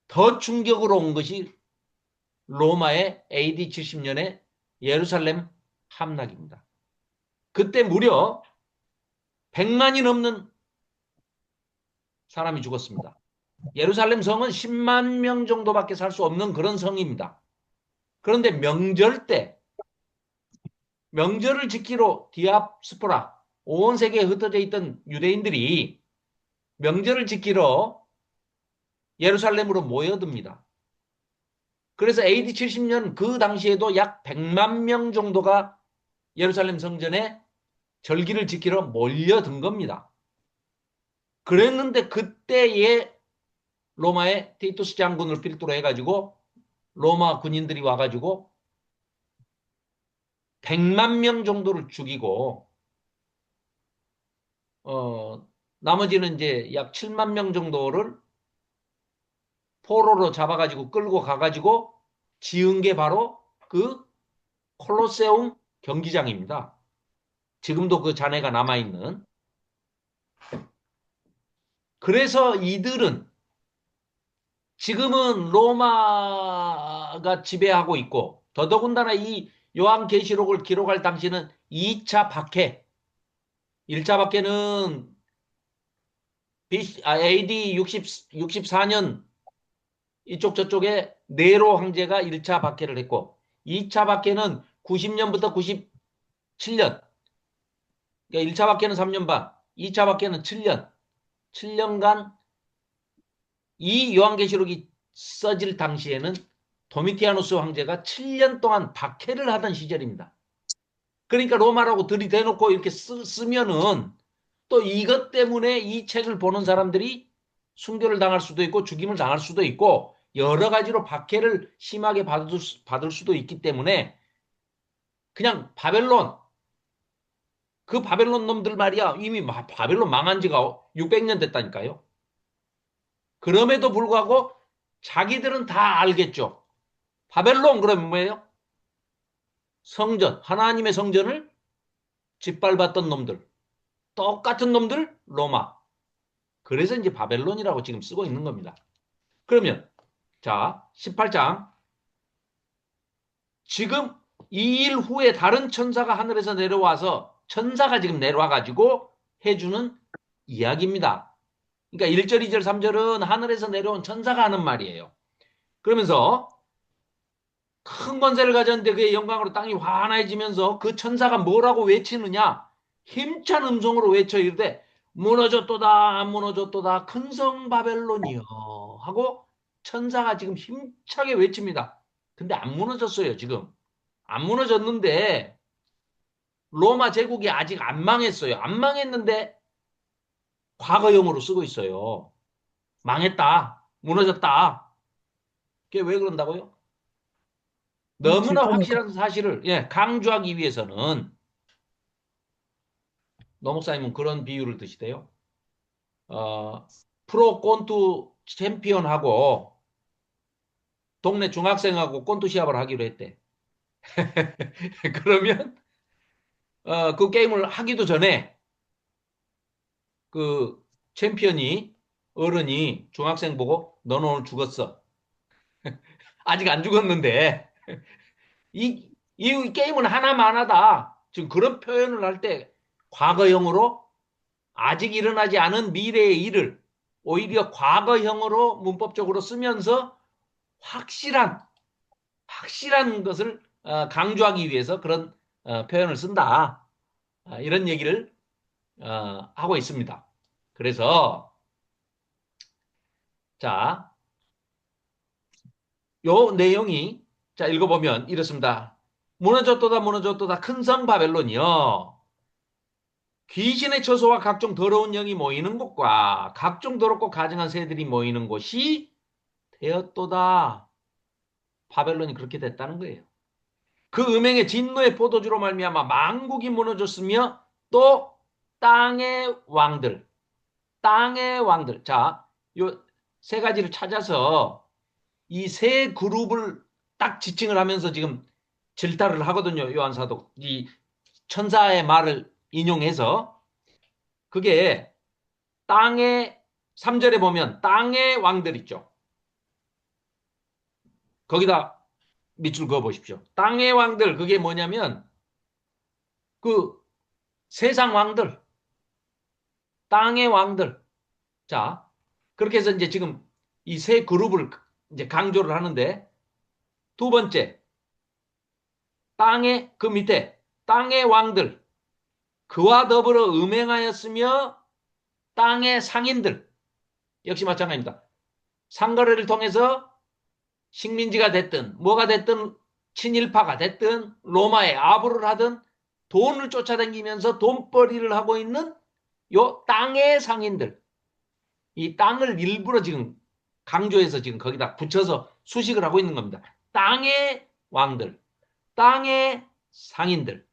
더 충격으로 온 것이 로마의 AD 70년의 예루살렘 함락입니다. 그때 무려 100만이 넘는 사람이 죽었습니다. 예루살렘 성은 10만 명 정도밖에 살 수 없는 그런 성입니다. 그런데 명절 때 명절을 지키러 디아스포라 온 세계에 흩어져 있던 유대인들이 명절을 지키러 예루살렘으로 모여듭니다. 그래서 AD 70년 그 당시에도 약 100만 명 정도가 예루살렘 성전에 절기를 지키러 몰려든 겁니다. 그랬는데 그때의 로마의 티투스 장군을 필두로 해가지고 로마 군인들이 와가지고 100만 명 정도를 죽이고 나머지는 이제 약 7만 명 정도를 포로로 잡아가지고 끌고 가가지고 지은 게 바로 그 콜로세움 경기장입니다. 지금도 그 잔해가 남아있는. 그래서 이들은 지금은 로마가 지배하고 있고 더더군다나 이 요한계시록을 기록할 당시는 2차 박해, 1차 박해는 AD 64년 이쪽 저쪽에 네로 황제가 1차 박해를 했고 2차 박해는 90년부터 97년 그러니까 1차 박해는 3년 반 2차 박해는 7년 7년간 이 요한계시록이 써질 당시에는 도미티아누스 황제가 7년 동안 박해를 하던 시절입니다. 그러니까 로마라고 들이대놓고 이렇게 쓰면은 또 이것 때문에 이 책을 보는 사람들이 순교를 당할 수도 있고 죽임을 당할 수도 있고 여러 가지로 박해를 심하게 받을 수도 있기 때문에 그냥 바벨론 그 바벨론 놈들 말이야 이미 바벨론 망한 지가 600년 됐다니까요. 그럼에도 불구하고 자기들은 다 알겠죠. 바벨론 그러면 뭐예요? 성전, 하나님의 성전을 짓밟았던 놈들. 똑같은 놈들 로마. 그래서 이제 바벨론이라고 지금 쓰고 있는 겁니다. 그러면 자 18장 지금 이 일 후에 다른 천사가 하늘에서 내려와서 천사가 지금 내려와 가지고 해주는 이야기입니다. 그러니까 1절, 2절, 3절은 하늘에서 내려온 천사가 하는 말이에요. 그러면서 큰 권세를 가졌는데 그의 영광으로 땅이 환해지면서 그 천사가 뭐라고 외치느냐? 힘찬 음성으로 외쳐 이르되 무너졌도다 무너졌도다 큰 성 바벨론이여 하고 천사가 지금 힘차게 외칩니다. 근데 안 무너졌어요 지금. 안 무너졌는데 로마 제국이 아직 안 망했어요. 안 망했는데 과거형으로 쓰고 있어요. 망했다. 무너졌다. 그게 왜 그런다고요? 너무나 질투니까. 확실한 사실을 강조하기 위해서는 노목사님은 그런 비유를 드시대요. 프로 꼰투 챔피언하고 동네 중학생하고 꼰투 시합을 하기로 했대. 그러면 그 게임을 하기도 전에 그 챔피언이 어른이 중학생 보고 너는 오늘 죽었어. 아직 안 죽었는데 이 게임은 하나만 하다. 지금 그런 표현을 할 때 과거형으로 아직 일어나지 않은 미래의 일을 오히려 과거형으로 문법적으로 쓰면서 확실한 것을 강조하기 위해서 그런 표현을 쓴다. 이런 얘기를 하고 있습니다. 그래서 자, 요 내용이 자 읽어보면 이렇습니다. 무너졌도다 무너졌도다 큰 성 바벨론이여 귀신의 처소와 각종 더러운 영이 모이는 곳과 각종 더럽고 가증한 새들이 모이는 곳이 되었도다. 바벨론이 그렇게 됐다는 거예요. 그 음행의 진노의 포도주로 말미암아 만국이 무너졌으며 또 땅의 왕들. 자, 요 세 가지를 찾아서 이 세 그룹을 딱 지칭을 하면서 지금 질타를 하거든요. 요한 사도. 이 천사의 말을 인용해서 그게 땅의 3절에 보면 땅의 왕들 있죠. 거기다 밑줄 그어 보십시오. 땅의 왕들 그게 뭐냐면 그 세상 왕들, 땅의 왕들. 자, 그렇게 해서 이제 지금 이 세 그룹을 이제 강조를 하는데 두 번째 땅의 그 밑에 땅의 왕들 그와 더불어 음행하였으며 땅의 상인들 역시 마찬가지입니다. 상거래를 통해서 식민지가 됐든 뭐가 됐든 친일파가 됐든 로마에 아부를 하든 돈을 쫓아다니면서 돈벌이를 하고 있는 요 땅의 상인들 이 땅을 일부러 지금 강조해서 지금 거기다 붙여서 수식을 하고 있는 겁니다. 땅의 왕들, 땅의 상인들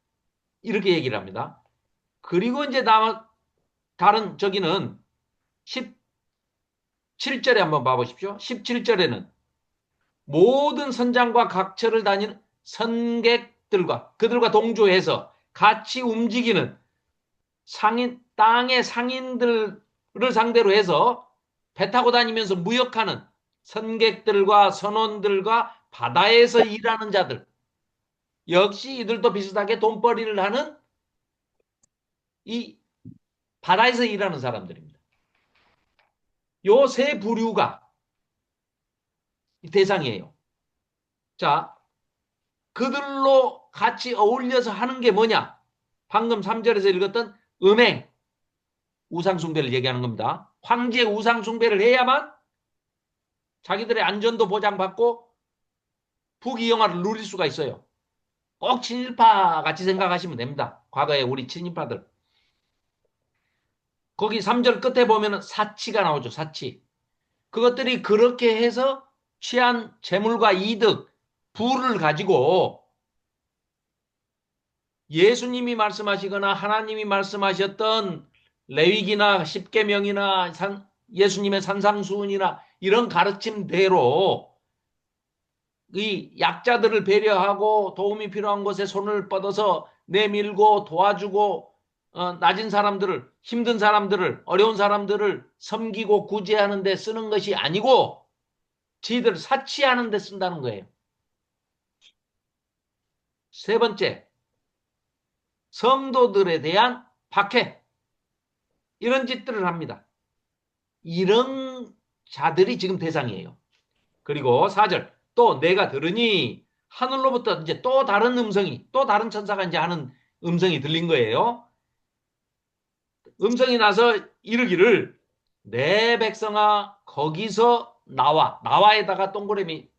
이렇게 얘기를 합니다. 그리고 이제 다른 저기는 17절에 한번 봐보십시오. 17절에는 모든 선장과 각처를 다니는 선객들과 그들과 동조해서 같이 움직이는 땅의 상인들을 상대로 해서 배 타고 다니면서 무역하는 선객들과 선원들과 바다에서 일하는 자들 역시 이들도 비슷하게 돈벌이를 하는 이 바다에서 일하는 사람들입니다. 요 세 부류가 대상이에요. 자, 그들로 같이 어울려서 하는 게 뭐냐? 방금 3절에서 읽었던 음행, 우상숭배를 얘기하는 겁니다. 황제의 우상숭배를 해야만 자기들의 안전도 보장받고 부귀영화를 누릴 수가 있어요. 꼭 친일파 같이 생각하시면 됩니다. 과거에 우리 친일파들. 거기 3절 끝에 보면 사치가 나오죠. 사치. 그것들이 그렇게 해서 취한 재물과 이득, 부를 가지고 예수님이 말씀하시거나 하나님이 말씀하셨던 레위기나 십계명이나 예수님의 산상수훈이나 이런 가르침대로 이 약자들을 배려하고 도움이 필요한 곳에 손을 뻗어서 내밀고 도와주고 낮은 사람들을 힘든 사람들을 어려운 사람들을 섬기고 구제하는 데 쓰는 것이 아니고 지들 사치하는 데 쓴다는 거예요. 세 번째, 성도들에 대한 박해 이런 짓들을 합니다. 이런 자들이 지금 대상이에요. 그리고 4절 또 내가 들으니 하늘로부터 이제 또 다른 음성이 또 다른 천사가 이제 하는 음성이 들린 거예요. 음성이 나서 이르기를 내 백성아 거기서 나와에다가 동그라미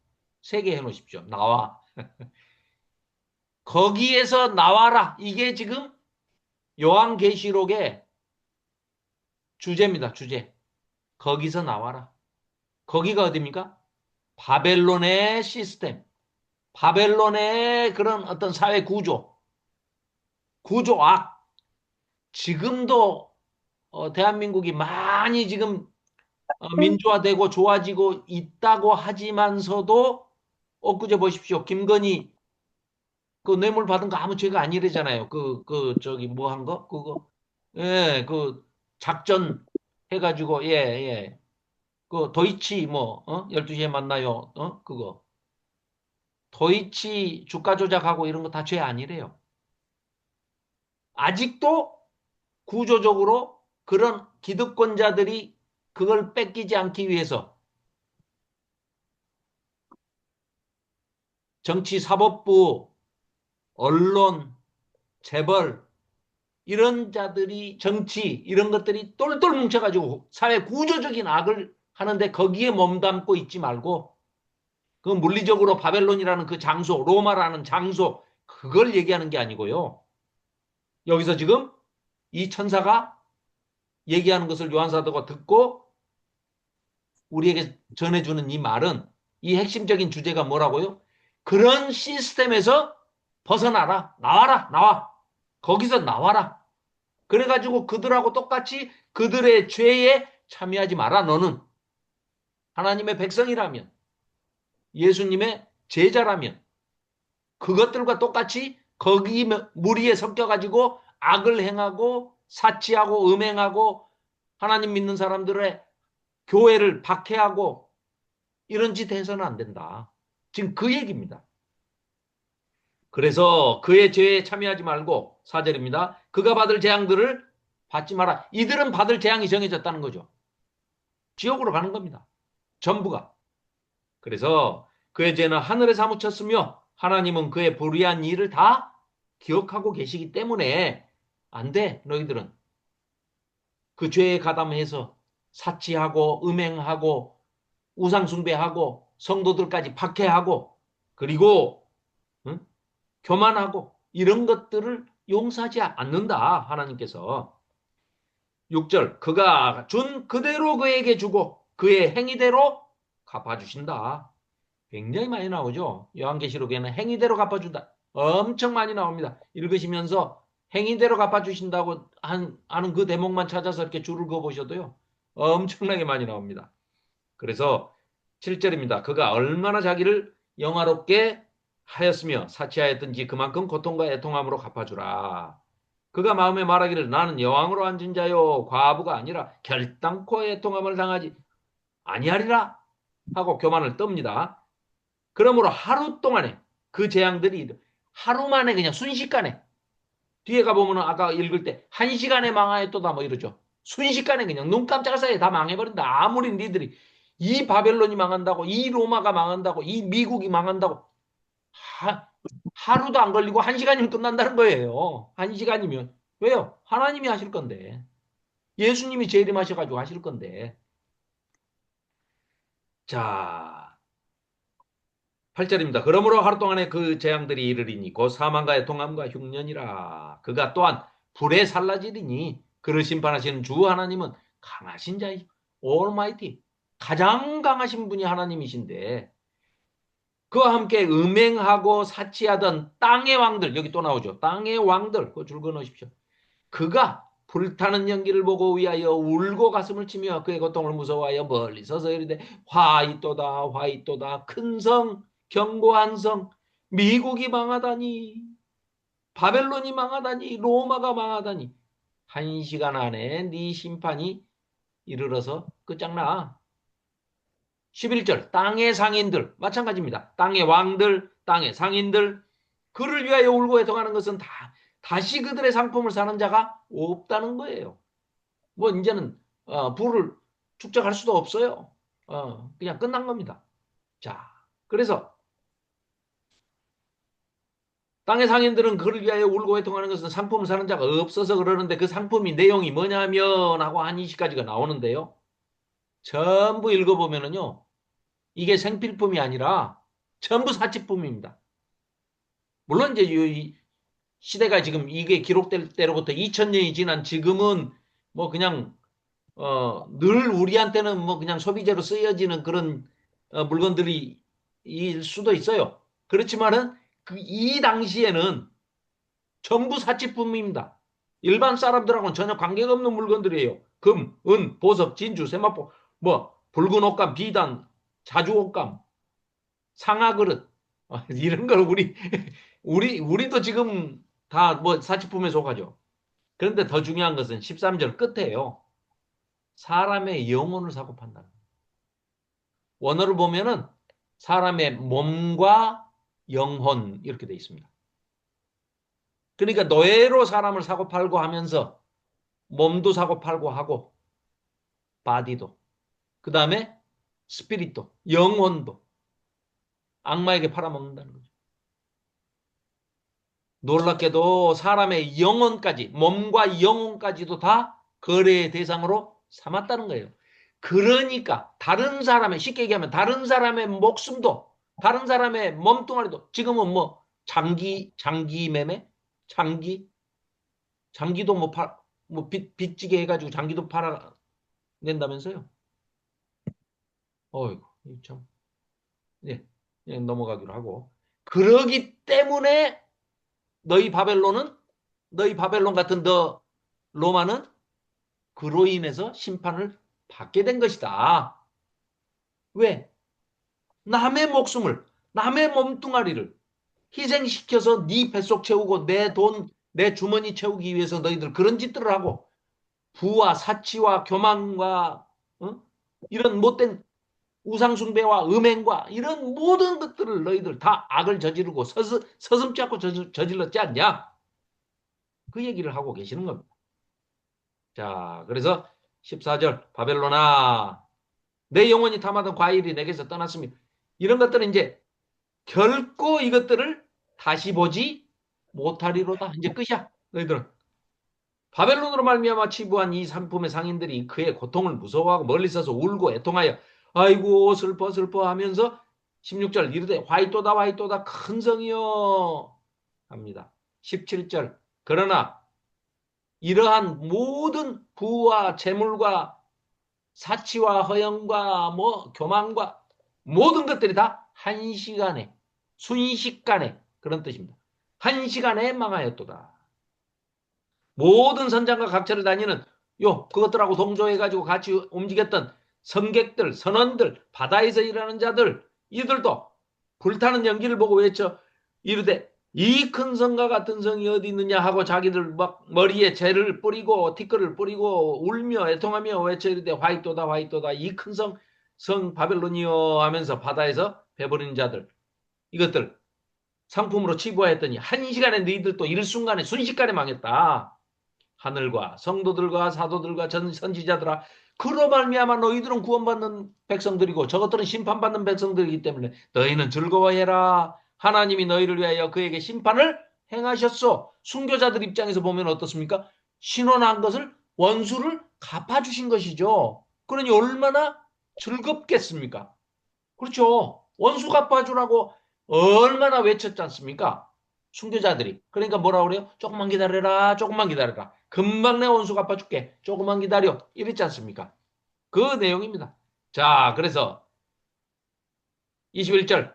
3개 해놓으십시오. 나와 거기에서 나와라. 이게 지금 요한계시록의 주제입니다. 주제. 거기서 나와라. 거기가 어디입니까? 바벨론의 시스템. 바벨론의 그런 어떤 사회 구조악. 지금도 대한민국이 많이 지금 민주화되고 좋아지고 있다고 하지만서도 엊그제 보십시오. 김건희 그 뇌물 받은 거 아무 죄가 아니래잖아요. 저기 뭐 한 거? 그거. 예, 그 작전 해가지고, 예, 예. 그 도이치 뭐, 12시에 만나요. 그거. 도이치 주가 조작하고 이런 거 다 죄 아니래요. 아직도 구조적으로 그런 기득권자들이 그걸 뺏기지 않기 위해서 정치사법부, 언론, 재벌, 이런 자들이 정치 이런 것들이 똘똘 뭉쳐가지고 사회 구조적인 악을 하는데 거기에 몸담고 있지 말고 그 물리적으로 바벨론이라는 그 장소, 로마라는 장소 그걸 얘기하는 게 아니고요. 여기서 지금 이 천사가 얘기하는 것을 요한 사도가 듣고 우리에게 전해주는 이 말은 이 핵심적인 주제가 뭐라고요? 그런 시스템에서 벗어나라. 나와라. 나와. 거기서 나와라. 그래가지고 그들하고 똑같이 그들의 죄에 참여하지 마라. 너는 하나님의 백성이라면 예수님의 제자라면 그것들과 똑같이 거기 무리에 섞여가지고 악을 행하고 사치하고 음행하고 하나님 믿는 사람들의 교회를 박해하고 이런 짓 해서는 안 된다. 지금 그 얘기입니다. 그래서 그의 죄에 참여하지 말고 4절입니다. 그가 받을 재앙들을 받지 마라. 이들은 받을 재앙이 정해졌다는 거죠. 지옥으로 가는 겁니다. 전부가. 그래서 그의 죄는 하늘에 사무쳤으며 하나님은 그의 불의한 일을 다 기억하고 계시기 때문에 안 돼. 너희들은 그 죄에 가담해서 사치하고 음행하고 우상숭배하고 성도들까지 박해하고 그리고 응? 교만하고 이런 것들을 용서하지 않는다. 하나님께서. 6절 그가 준 그대로 그에게 주고 그의 행위대로 갚아주신다. 굉장히 많이 나오죠. 요한계시록에는 행위대로 갚아준다. 엄청 많이 나옵니다. 읽으시면서 행위대로 갚아주신다고 하는 그 대목만 찾아서 이렇게 줄을 그어보셔도요. 엄청나게 많이 나옵니다. 그래서 7절입니다. 그가 얼마나 자기를 영화롭게 하였으며 사치하였든지 그만큼 고통과 애통함으로 갚아주라. 그가 마음에 말하기를 나는 여왕으로 앉은 자요 과부가 아니라 결단코 애통함을 당하지 아니하리라 하고 교만을 떱니다. 그러므로 하루 동안에 그 재앙들이 하루 만에 그냥 순식간에 뒤에 가보면 아까 읽을 때 1시간에 망하였도다 뭐 이러죠. 순식간에 그냥 눈 깜짝 사이에 다 망해버린다. 아무리 니들이 이 바벨론이 망한다고 이 로마가 망한다고 이 미국이 망한다고 하루도 안 걸리고 1시간이면 끝난다는 거예요. 1시간이면. 왜요? 하나님이 하실 건데. 예수님이 재림하셔가지고 하실 건데. 자, 8절입니다. 그러므로 하루 동안에 그 재앙들이 이르리니 곧 사망과 애통함과 흉년이라. 그가 또한 불에 살라지리니 그를 심판하시는 주 하나님은 강하신 자이 올마이티 가장 강하신 분이 하나님이신데 그와 함께 음행하고 사치하던 땅의 왕들 여기 또 나오죠. 땅의 왕들 그거 줄 그어놓으십시오. 그가 불타는 연기를 보고 위하여 울고 가슴을 치며 그의 고통을 무서워하여 멀리 서서 이르되 화이또다 화이또다 큰 성 견고한 성 미국이 망하다니 바벨론이 망하다니 로마가 망하다니 1시간 안에 네 심판이 이르러서 끝장나. 11절 땅의 상인들 마찬가지입니다. 땅의 왕들 땅의 상인들 그를 위하여 울고 애통하는 것은 다시 그들의 상품을 사는 자가 없다는 거예요. 뭐 이제는 부를 축적할 수도 없어요. 그냥 끝난 겁니다. 자, 그래서 땅의 상인들은 그를 위하여 울고 애통하는 것은 상품을 사는 자가 없어서 그러는데 그 상품이 내용이 뭐냐면 하고 한 20가지가 나오는데요. 전부 읽어보면은요. 이게 생필품이 아니라 전부 사치품입니다. 물론 이제 이 시대가 지금 이게 기록될 때로부터 2000년이 지난 지금은 뭐 그냥 늘 우리한테는 뭐 그냥 소비재로 쓰여지는 그런 물건들이 일 수도 있어요. 그렇지만은 이 당시에는 전부 사치품입니다. 일반 사람들하고는 전혀 관계가 없는 물건들이에요. 금, 은, 보석, 진주, 세마포, 뭐 붉은 옷감, 비단, 자주 옷감, 상아 그릇 이런 걸 우리도 지금 다 뭐 사치품에 속하죠. 그런데 더 중요한 것은 13절 끝에요. 사람의 영혼을 사고 판다. 원어를 보면은 사람의 몸과 영혼 이렇게 돼 있습니다. 그러니까 노예로 사람을 사고 팔고 하면서 몸도 사고 팔고 하고 바디도 그 다음에 스피릿도 영혼도 악마에게 팔아먹는다는 거죠. 놀랍게도 사람의 영혼까지 몸과 영혼까지도 다 거래의 대상으로 삼았다는 거예요. 그러니까 다른 사람의 쉽게 얘기하면 다른 사람의 목숨도 다른 사람의 몸뚱아리도 지금은 뭐 장기 매매 장기도 뭐 빚지게 해가지고 장기도 팔아 낸다면서요. 어이구 참 예, 넘어가기로 하고 그러기 때문에 너희 바벨론 같은 너 로마는 그로 인해서 심판을 받게 된 것이다. 왜? 남의 목숨을 남의 몸뚱아리를 희생시켜서 네 뱃속 채우고 내 돈, 내 주머니 채우기 위해서 너희들 그런 짓들을 하고 부와 사치와 교만과 이런 못된 우상숭배와 음행과 이런 모든 것들을 너희들 다 악을 저지르고 서슴지 않고 저질렀지 않냐? 그 얘기를 하고 계시는 겁니다. 자, 그래서 14절 바벨론아 내 영혼이 탐하던 과일이 내게서 떠났습니다. 이런 것들은 이제 결코 이것들을 다시 보지 못하리로다. 이제 끝이야. 너희들은. 바벨론으로 말미암아 치부한 이 산품의 상인들이 그의 고통을 무서워하고 멀리 서서 울고 애통하여 아이고 슬퍼 슬퍼 하면서 16절 이르되 화이또다 화이또다 큰 성이여 합니다. 17절 그러나 이러한 모든 부와 재물과 사치와 허영과 뭐 교만과 모든 것들이 다 한 시간에 순식간에 그런 뜻입니다. 한 시간에 망하였도다. 모든 선장과 각처를 다니는 그것들하고 동조해가지고 같이 움직였던 성객들, 선원들, 바다에서 일하는 자들 이들도 불타는 연기를 보고 외쳐 이르되 이 큰 성과 같은 성이 어디 있느냐 하고 자기들 막 머리에 재를 뿌리고 티끌을 뿌리고 울며 애통하며 외쳐 이르되 화이또다 화이또다 이 큰 성 바벨론이여 하면서 바다에서 배버리는 자들 이것들 상품으로 치부하였더니 한 시간에 너희들 또 일순간에 순식간에 망했다. 하늘과 성도들과 사도들과 선지자들아 그로 말미암아 너희들은 구원받는 백성들이고 저것들은 심판받는 백성들이기 때문에 너희는 즐거워해라. 하나님이 너희를 위하여 그에게 심판을 행하셨소. 순교자들 입장에서 보면 어떻습니까? 신원한 것을 원수를 갚아주신 것이죠. 그러니 얼마나 즐겁겠습니까? 그렇죠. 원수 갚아주라고 얼마나 외쳤지 않습니까? 순교자들이. 그러니까 뭐라 그래요? 조금만 기다려라. 조금만 기다려라. 금방 내 원수 갚아줄게. 조금만 기다려. 이랬지 않습니까? 그 내용입니다. 자, 그래서 21절.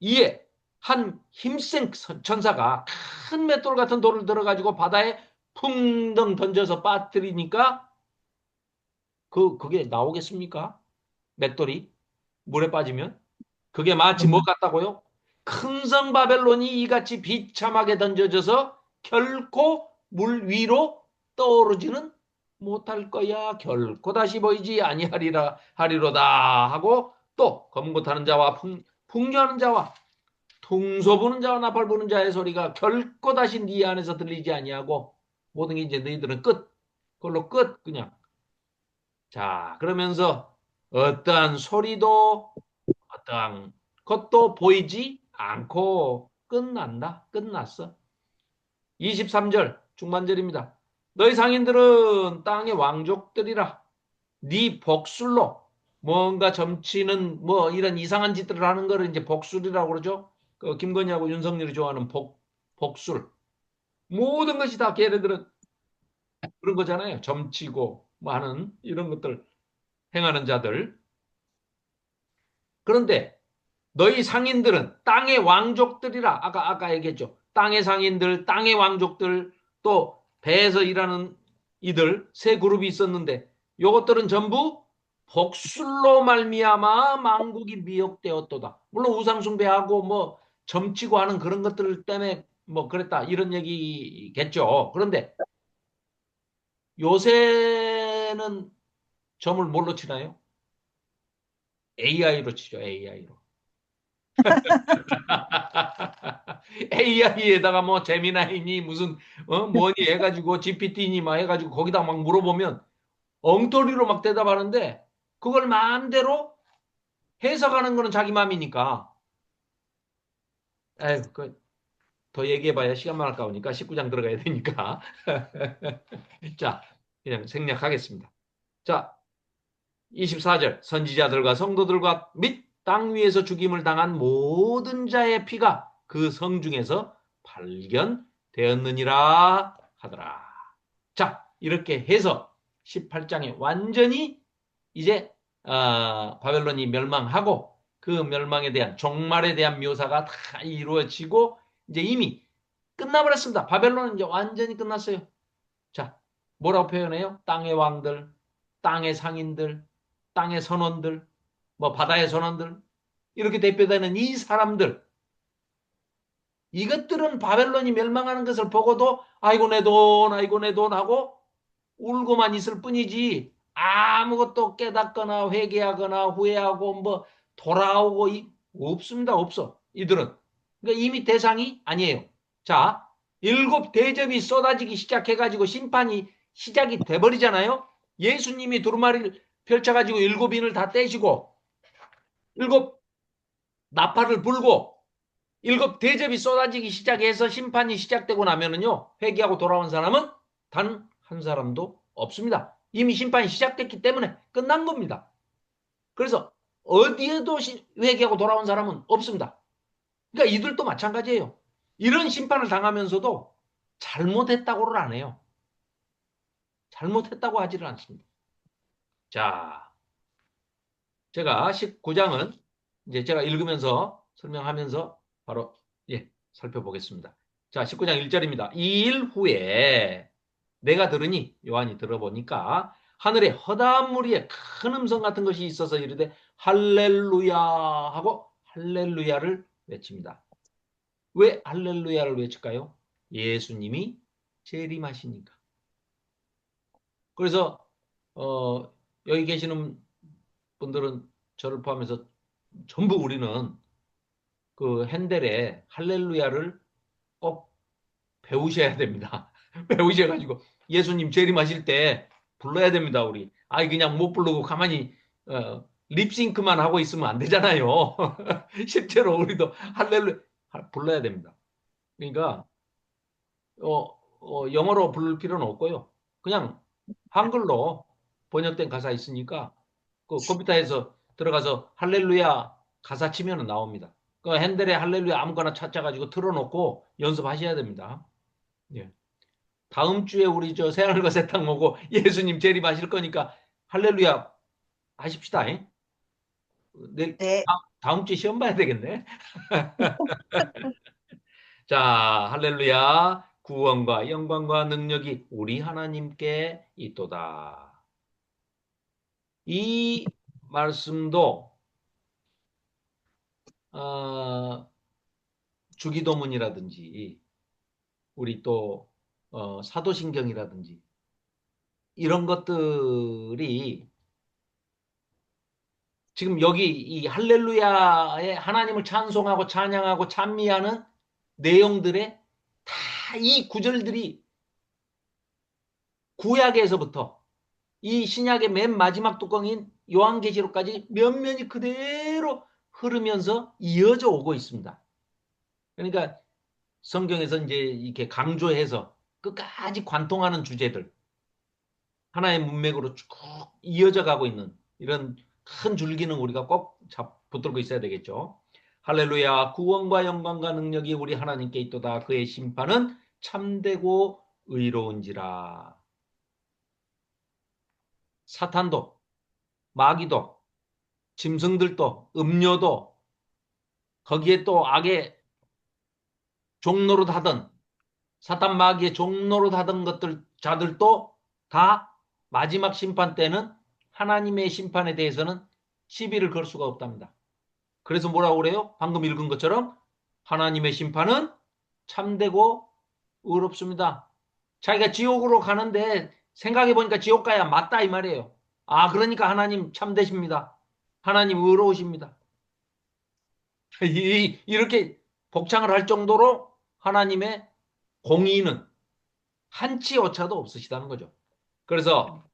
이에 한 힘센 천사가 큰 맷돌 같은 돌을 들어가지고 바다에 풍덩 던져서 빠뜨리니까 그게 나오겠습니까? 맷돌이 물에 빠지면? 그게 마치 뭐 같다고요? 큰 성 바벨론이 이같이 비참하게 던져져서 결코 물 위로 떠오르지는 못할 거야. 결코 다시 보이지 아니하리로다 하고 또 검고 타는 자와 풍류하는 자와 퉁소 부는 자와 나팔 부는 자의 소리가 결코 다시 네 안에서 들리지 아니하고 모든 게 이제 너희들은 끝. 그걸로 끝 그냥. 자 그러면서 어떠한 소리도 어떠한 것도 보이지 않고 끝난다. 끝났어. 23절 중반절입니다. 너희 상인들은 땅의 왕족들이라 네 복술로 뭔가 점치는 뭐 이런 이상한 짓들을 하는 거를 이제 복술이라고 그러죠. 그 김건희하고 윤석열이 좋아하는 복술. 모든 것이 다 걔네들은 그런 거잖아요. 점치고 뭐 하는 이런 것들 행하는 자들. 그런데 너희 상인들은 땅의 왕족들이라 아까 얘기했죠. 땅의 상인들, 땅의 왕족들, 또 배에서 일하는 이들 세 그룹이 있었는데 요것들은 전부 복술로 말미암아 만국이 미혹되었도다. 물론 우상숭배하고 뭐 점치고 하는 그런 것들 때문에 뭐 그랬다 이런 얘기겠죠. 그런데 요새는 점을 뭘로 치나요? AI로 치죠. AI로. AI에다가 뭐 재미나이니 무슨 뭐니 해가지고 GPT니 막 해가지고 거기다 막 물어보면 엉터리로 막 대답하는데 그걸 마음대로 해석하는 거는 자기 마음이니까. 에휴, 더 얘기해봐야 시간만 아까우니까 19장 들어가야 되니까. 자, 그냥 생략하겠습니다. 자, 24절 선지자들과 성도들과 및 땅 위에서 죽임을 당한 모든 자의 피가 그 성 중에서 발견되었느니라 하더라. 자, 이렇게 해서 18장에 완전히 이제 바벨론이 멸망하고 그 멸망에 대한 종말에 대한 묘사가 다 이루어지고 이제 이미 끝나버렸습니다. 바벨론은 이제 완전히 끝났어요. 자, 뭐라고 표현해요? 땅의 왕들, 땅의 상인들, 땅의 선원들, 뭐 바다의 선원들 이렇게 대표되는 이 사람들 이것들은 바벨론이 멸망하는 것을 보고도 아이고 내 돈, 아이고 내 돈 하고 울고만 있을 뿐이지 아무것도 깨닫거나 회개하거나 후회하고 뭐 돌아오고 없습니다. 없어. 이들은. 그러니까 이미 대상이 아니에요. 자, 일곱 대접이 쏟아지기 시작해가지고 심판이 시작이 돼버리잖아요. 예수님이 두루마리를 펼쳐가지고 일곱 인을 다 떼시고 일곱 나팔을 불고 일곱 대접이 쏟아지기 시작해서 심판이 시작되고 나면은요 회개하고 돌아온 사람은 단 한 사람도 없습니다. 이미 심판이 시작됐기 때문에 끝난 겁니다. 그래서 어디에도 회개하고 돌아온 사람은 없습니다. 그러니까 이들도 마찬가지예요. 이런 심판을 당하면서도 잘못했다고를 안 해요. 잘못했다고 하지를 않습니다. 자, 제가 19장은 이제 제가 읽으면서 설명하면서 바로 살펴보겠습니다. 자, 19장 1절입니다. 이 일 후에 내가 들으니 요한이 들어보니까 하늘에 허다한 무리에 큰 음성 같은 것이 있어서 이르되 할렐루야 하고 할렐루야를 외칩니다. 왜 할렐루야를 외칠까요? 예수님이 재림하시니까. 그래서 여기 계시는 분들은 저를 포함해서 전부 우리는 그 핸델의 할렐루야를 꼭 배우셔야 됩니다. 배우셔가지고 예수님 재림하실 때 불러야 됩니다, 우리. 아이, 그냥 못 부르고 가만히, 립싱크만 하고 있으면 안 되잖아요. 실제로 우리도 할렐루야 불러야 됩니다. 그러니까, 영어로 부를 필요는 없고요. 그냥 한글로 번역된 가사 있으니까 그 컴퓨터에서 들어가서 할렐루야 가사 치면 나옵니다. 그 핸델의 할렐루야 아무거나 찾아가지고 틀어놓고 연습하셔야 됩니다. 예. 다음 주에 우리 저 새하늘과 새 땅 오고 예수님 재림하실 거니까 할렐루야 하십시다. 내일 네. 다음 주에 시험 봐야 되겠네. 자, 할렐루야. 구원과 영광과 능력이 우리 하나님께 있도다. 이 말씀도 주기도문이라든지 우리 또 사도신경이라든지 이런 것들이 지금 여기 이 할렐루야에 하나님을 찬송하고 찬양하고 찬미하는 내용들의 다 이 구절들이 구약에서부터 이 신약의 맨 마지막 뚜껑인 요한계시록까지 면면이 그대로 흐르면서 이어져 오고 있습니다. 그러니까 성경에서 이제 이렇게 강조해서 끝까지 관통하는 주제들 하나의 문맥으로 쭉 이어져 가고 있는 이런 큰 줄기는 우리가 꼭 붙들고 있어야 되겠죠. 할렐루야. 구원과 영광과 능력이 우리 하나님께 있도다. 그의 심판은 참되고 의로운지라. 사탄도 마귀도 짐승들도 음료도 거기에 또 악의 종로로 하던 사탄 마귀의 종로로 하던 것들 자들도 다 마지막 심판 때는 하나님의 심판에 대해서는 시비를 걸 수가 없답니다. 그래서 뭐라고 그래요? 방금 읽은 것처럼 하나님의 심판은 참되고 의롭습니다. 자기가 지옥으로 가는데 생각해 보니까 지옥 가야 맞다 이 말이에요. 아, 그러니까 하나님 참되십니다. 하나님 의로우십니다. 이렇게 복창을 할 정도로 하나님의 공의는 한치 오차도 없으시다는 거죠. 그래서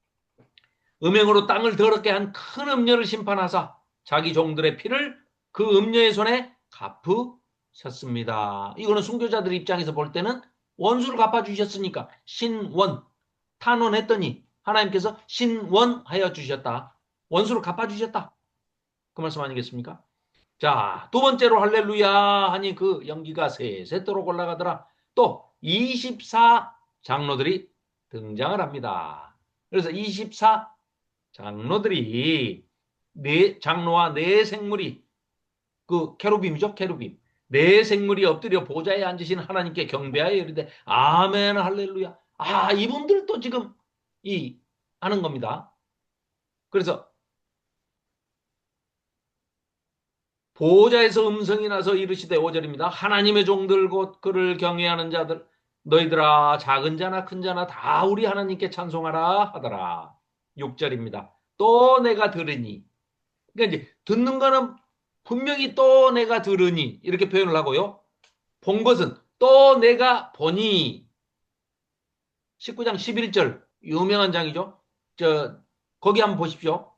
음행으로 땅을 더럽게 한 큰 음녀를 심판하사 자기 종들의 피를 그 음녀의 손에 갚으셨습니다. 이거는 순교자들 입장에서 볼 때는 원수를 갚아주셨으니까 신원, 탄원했더니 하나님께서 신원하여 주셨다. 원수를 갚아주셨다. 그 말씀 아니겠습니까? 자, 두 번째로 할렐루야 하니 그 연기가 세세토록 올라가더라. 또 24 장로들이 등장을 합니다. 그래서 24 장로들이 네 장로와 네 생물이 그 케루빔이죠, 케루빔. 네 생물이 엎드려 보좌에 앉으신 하나님께 경배하여 이르되 아멘 할렐루야. 아, 이분들도 지금 이 하는 겁니다. 그래서 보호자에서 음성이 나서 이르시되 5절입니다. 하나님의 종들 곧 그를 경외하는 자들 너희들아 작은 자나 큰 자나 다 우리 하나님께 찬송하라 하더라. 6절입니다. 또 내가 들으니 그러니까 이제 듣는 거는 분명히 또 내가 들으니 이렇게 표현을 하고요. 본 것은 또 내가 보니 19장 11절 유명한 장이죠. 거기 한번 보십시오.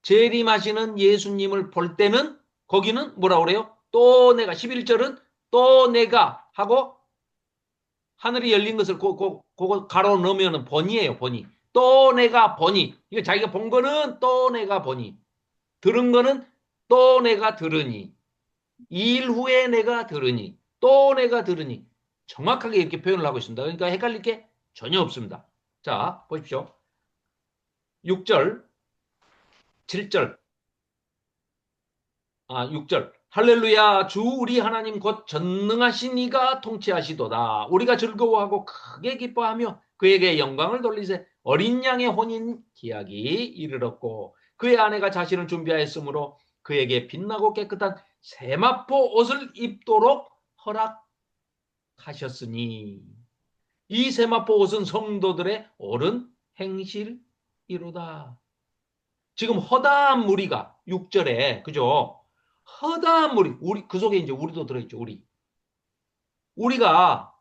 재림하시는 예수님을 볼 때는 거기는 뭐라 그래요? 또 내가 11절은 또 내가 하고 하늘이 열린 것을 그거 가로 넣으면 보니예요. 보니. 또 내가 보니. 이거 자기가 본 거는 또 내가 보니. 들은 거는 또 내가 들으니. 일 후에 내가 들으니. 또 내가 들으니. 정확하게 이렇게 표현을 하고 있습니다. 그러니까 헷갈릴 게 전혀 없습니다. 자, 보십시오. 6절, 7절. 6절. 할렐루야 주 우리 하나님 곧 전능하신 이가 통치하시도다. 우리가 즐거워하고 크게 기뻐하며 그에게 영광을 돌리세. 어린 양의 혼인 기약이 이르렀고 그의 아내가 자신을 준비하였으므로 그에게 빛나고 깨끗한 세마포 옷을 입도록 허락하셨으니 이 세마포 옷은 성도들의 옳은 행실이로다. 지금 허다한 무리가 6절에 그죠? 허다한 무리, 우리 그 속에 이제 우리도 들어있죠. 우리가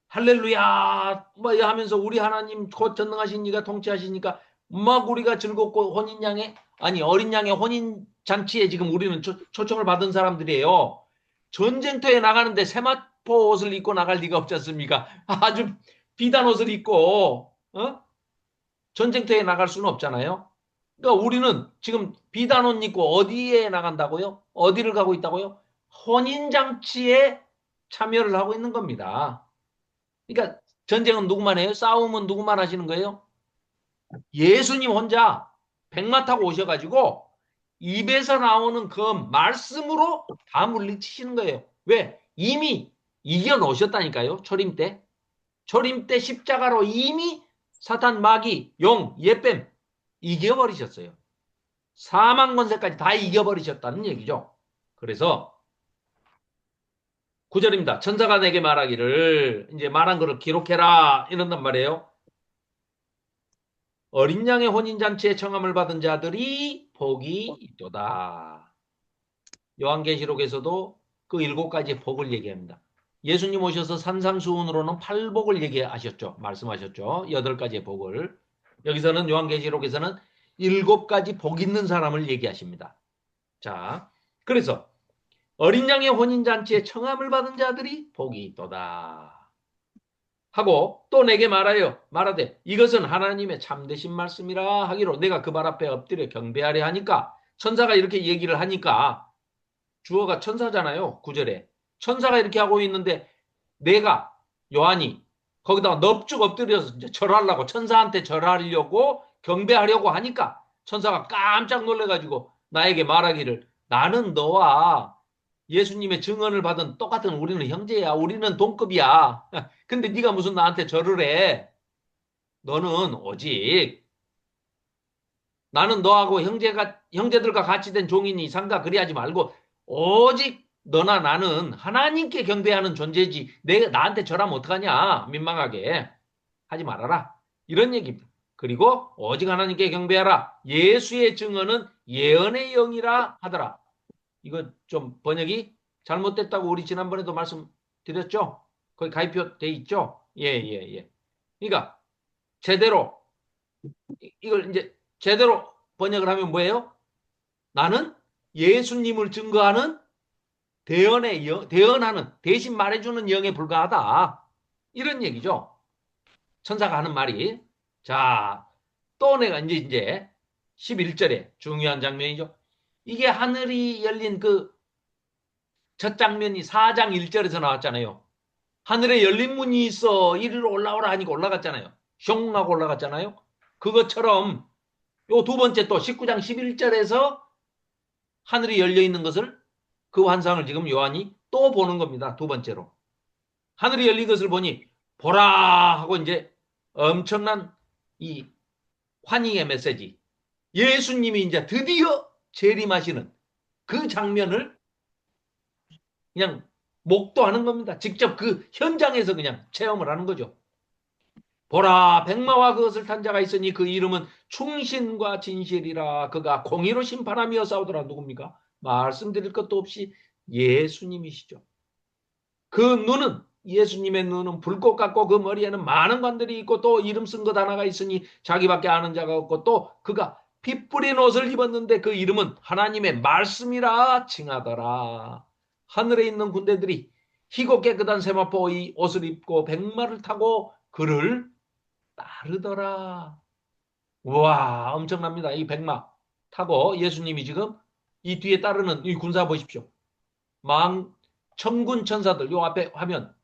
할렐루야 뭐 하면서 우리 하나님 곧 전능하신 이가 통치하시니까 막 우리가 즐겁고 혼인 양의 아니 어린 양의 혼인 잔치에 지금 우리는 초청을 받은 사람들이에요. 전쟁터에 나가는데 세마포 옷을 입고 나갈 리가 없지 않습니까? 아주 비단 옷을 입고 전쟁터에 나갈 수는 없잖아요. 그러니까 우리는 지금 비단 옷 입고 어디에 나간다고요? 어디를 가고 있다고요? 혼인잔치에 참여를 하고 있는 겁니다. 그러니까 전쟁은 누구만 해요? 싸움은 누구만 하시는 거예요? 예수님 혼자 백마 타고 오셔가지고 입에서 나오는 그 말씀으로 다 물리치시는 거예요. 왜? 이미 이겨놓으셨다니까요. 초림 때. 초림 때 십자가로 이미 사탄, 마귀, 용, 예뱀 이겨버리셨어요. 사망 권세까지 다 이겨버리셨다는 얘기죠. 그래서 9절입니다. 천사가 내게 말하기를 이제 말한 거를 기록해라 이런단 말이에요. 어린 양의 혼인잔치에 청함을 받은 자들이 복이 있도다. 요한계시록에서도 그 7가지 복을 얘기합니다. 예수님 오셔서 산상수훈으로는 8복을 얘기하셨죠. 말씀하셨죠. 8가지의 복을. 여기서는 요한계시록에서는 7가지 복 있는 사람을 얘기하십니다. 자, 그래서 어린 양의 혼인잔치에 청함을 받은 자들이 복이 있도다. 하고 또 내게 말하되 이것은 하나님의 참되신 말씀이라 하기로 내가 그 발 앞에 엎드려 경배하려 하니까 천사가 이렇게 얘기를 하니까 주어가 천사잖아요. 9절에. 천사가 이렇게 하고 있는데 내가 요한이 거기다가 넙죽 엎드려서 이제 절하려고 천사한테 절하려고 경배하려고 하니까 천사가 깜짝 놀래가지고 나에게 말하기를 나는 너와 예수님의 증언을 받은 똑같은 우리는 형제야. 우리는 동급이야. 근데 네가 무슨 나한테 절을 해? 너는 오직 나는 너하고 형제들과 같이 된 종이니 삼가 그리하지 말고 오직 너나 나는 하나님께 경배하는 존재지. 나한테 절하면 어떡하냐? 민망하게. 하지 말아라. 이런 얘기입니다. 그리고 오직 하나님께 경배하라. 예수의 증언은 예언의 영이라 하더라. 이거 좀 번역이 잘못됐다고 우리 지난번에도 말씀드렸죠? 거기 가입표 돼 있죠? 예, 예, 예. 그러니까 제대로 이걸 이제 제대로 번역을 하면 뭐예요? 나는 예수님을 증거하는 대언하는 대신 말해주는 영에 불과하다. 이런 얘기죠. 천사가 하는 말이. 자, 또 내가 이제 11절에 중요한 장면이죠. 이게 하늘이 열린 그 첫 장면이 4장 1절에서 나왔잖아요. 하늘에 열린 문이 있어 이리로 올라오라 하니까 올라갔잖아요. 숑 하고 올라갔잖아요. 그것처럼 요 두 번째 또 19장 11절에서 하늘이 열려 있는 것을 그 환상을 지금 요한이 또 보는 겁니다. 두 번째로. 하늘이 열린 것을 보니 보라 하고 이제 엄청난 이 환희의 메시지. 예수님이 이제 드디어 재림하시는 그 장면을 그냥 목도하는 겁니다. 직접 그 현장에서 그냥 체험을 하는 거죠. 보라 백마와 그것을 탄 자가 있으니 그 이름은 충신과 진실이라. 그가 공의로 심판하며 싸우더라. 누굽니까? 말씀드릴 것도 없이 예수님이시죠. 그 눈은 예수님의 눈은 불꽃 같고 그 머리에는 많은 관들이 있고 또 이름 쓴 것 하나가 있으니 자기밖에 아는 자가 없고 또 그가 피 뿌린 옷을 입었는데 그 이름은 하나님의 말씀이라 칭하더라. 하늘에 있는 군대들이 희고 깨끗한 세마포 이 옷을 입고 백마를 타고 그를 따르더라. 와, 엄청납니다. 이 백마 타고 예수님이 지금 이 뒤에 따르는 이 군사 보십시오. 천군 천사들 요 앞에 화면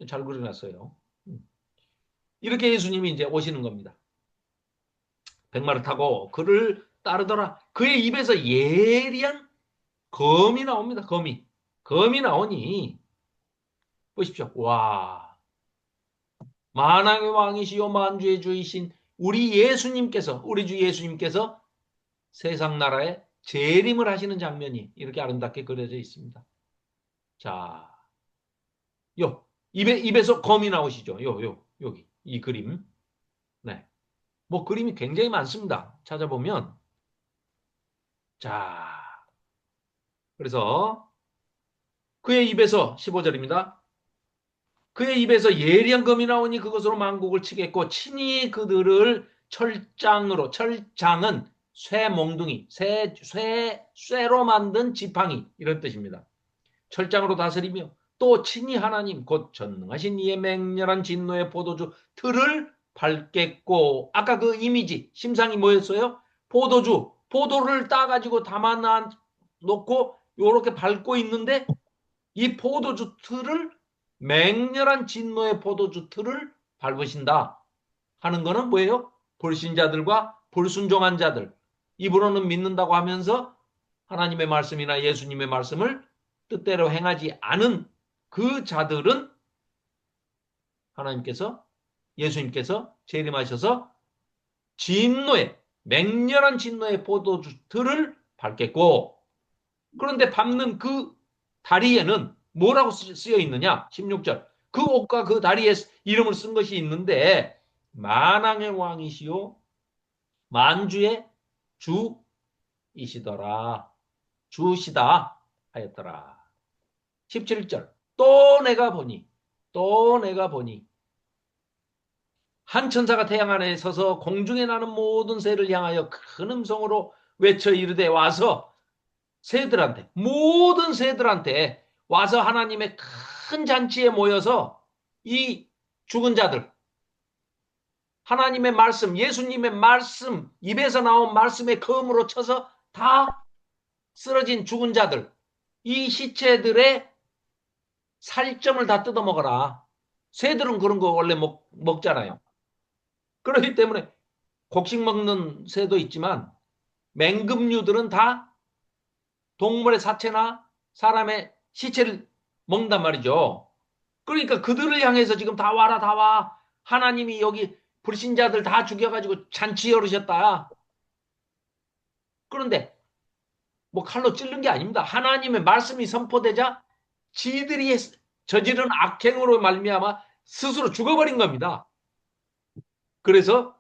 잘 그려놨어요. 이렇게 예수님이 이제 오시는 겁니다. 백마를 타고 그를 따르더라. 그의 입에서 예리한 검이 나옵니다. 검이 나오니 보십시오. 와, 만왕의 왕이시요 만주의 주이신 우리 주 예수님께서 세상 나라에 재림을 하시는 장면이 이렇게 아름답게 그려져 있습니다. 자, 입에서 검이 나오시죠. 여기 이 그림. 네, 뭐 그림이 굉장히 많습니다. 찾아보면. 자, 그래서 그의 입에서 15절입니다. 그의 입에서 예리한 검이 나오니 그것으로 만국을 치겠고 친히 그들을 철장은 쇠몽둥이, 쇠로 만든 지팡이 이런 뜻입니다. 철장으로 다스리며 또 친히 하나님 곧 전능하신 이의 맹렬한 진노의 포도주 틀을 밟겠고. 아까 그 이미지 심상이 뭐였어요? 포도를 따가지고 담아 놓고 요렇게 밟고 있는데 이 포도주 틀을 맹렬한 진노의 포도주 틀을 밟으신다 하는 거는 뭐예요? 불신자들과 불순종한 자들, 입으로는 믿는다고 하면서 하나님의 말씀이나 예수님의 말씀을 뜻대로 행하지 않은 그 자들은 예수님께서 재림하셔서 맹렬한 진노의 포도주들을 밟겠고. 그런데 밟는 그 다리에는 뭐라고 쓰여 있느냐? 16절. 그 옷과 그 다리에 이름을 쓴 것이 있는데 만왕의 왕이시요 만주의 주이시더라. 주시다 하였더라. 17절. 또 내가 보니 한 천사가 태양 아래에 서서 공중에 나는 모든 새를 향하여 큰 음성으로 외쳐 이르되 와서 모든 새들한테 와서 하나님의 큰 잔치에 모여서 이 죽은 자들, 하나님의 말씀, 예수님의 말씀, 입에서 나온 말씀의 검으로 쳐서 다 쓰러진 죽은 자들, 이 시체들의 살점을 다 뜯어먹어라. 새들은 그런 거 원래 먹잖아요. 그렇기 때문에 곡식 먹는 새도 있지만 맹금류들은 다 동물의 사체나 사람의 시체를 먹는단 말이죠. 그러니까 그들을 향해서 지금 다 와라, 다 와. 하나님이 여기 불신자들 다 죽여가지고 잔치 열으셨다. 그런데 뭐 칼로 찌른 게 아닙니다. 하나님의 말씀이 선포되자 지들이 저지른 악행으로 말미암아 스스로 죽어버린 겁니다. 그래서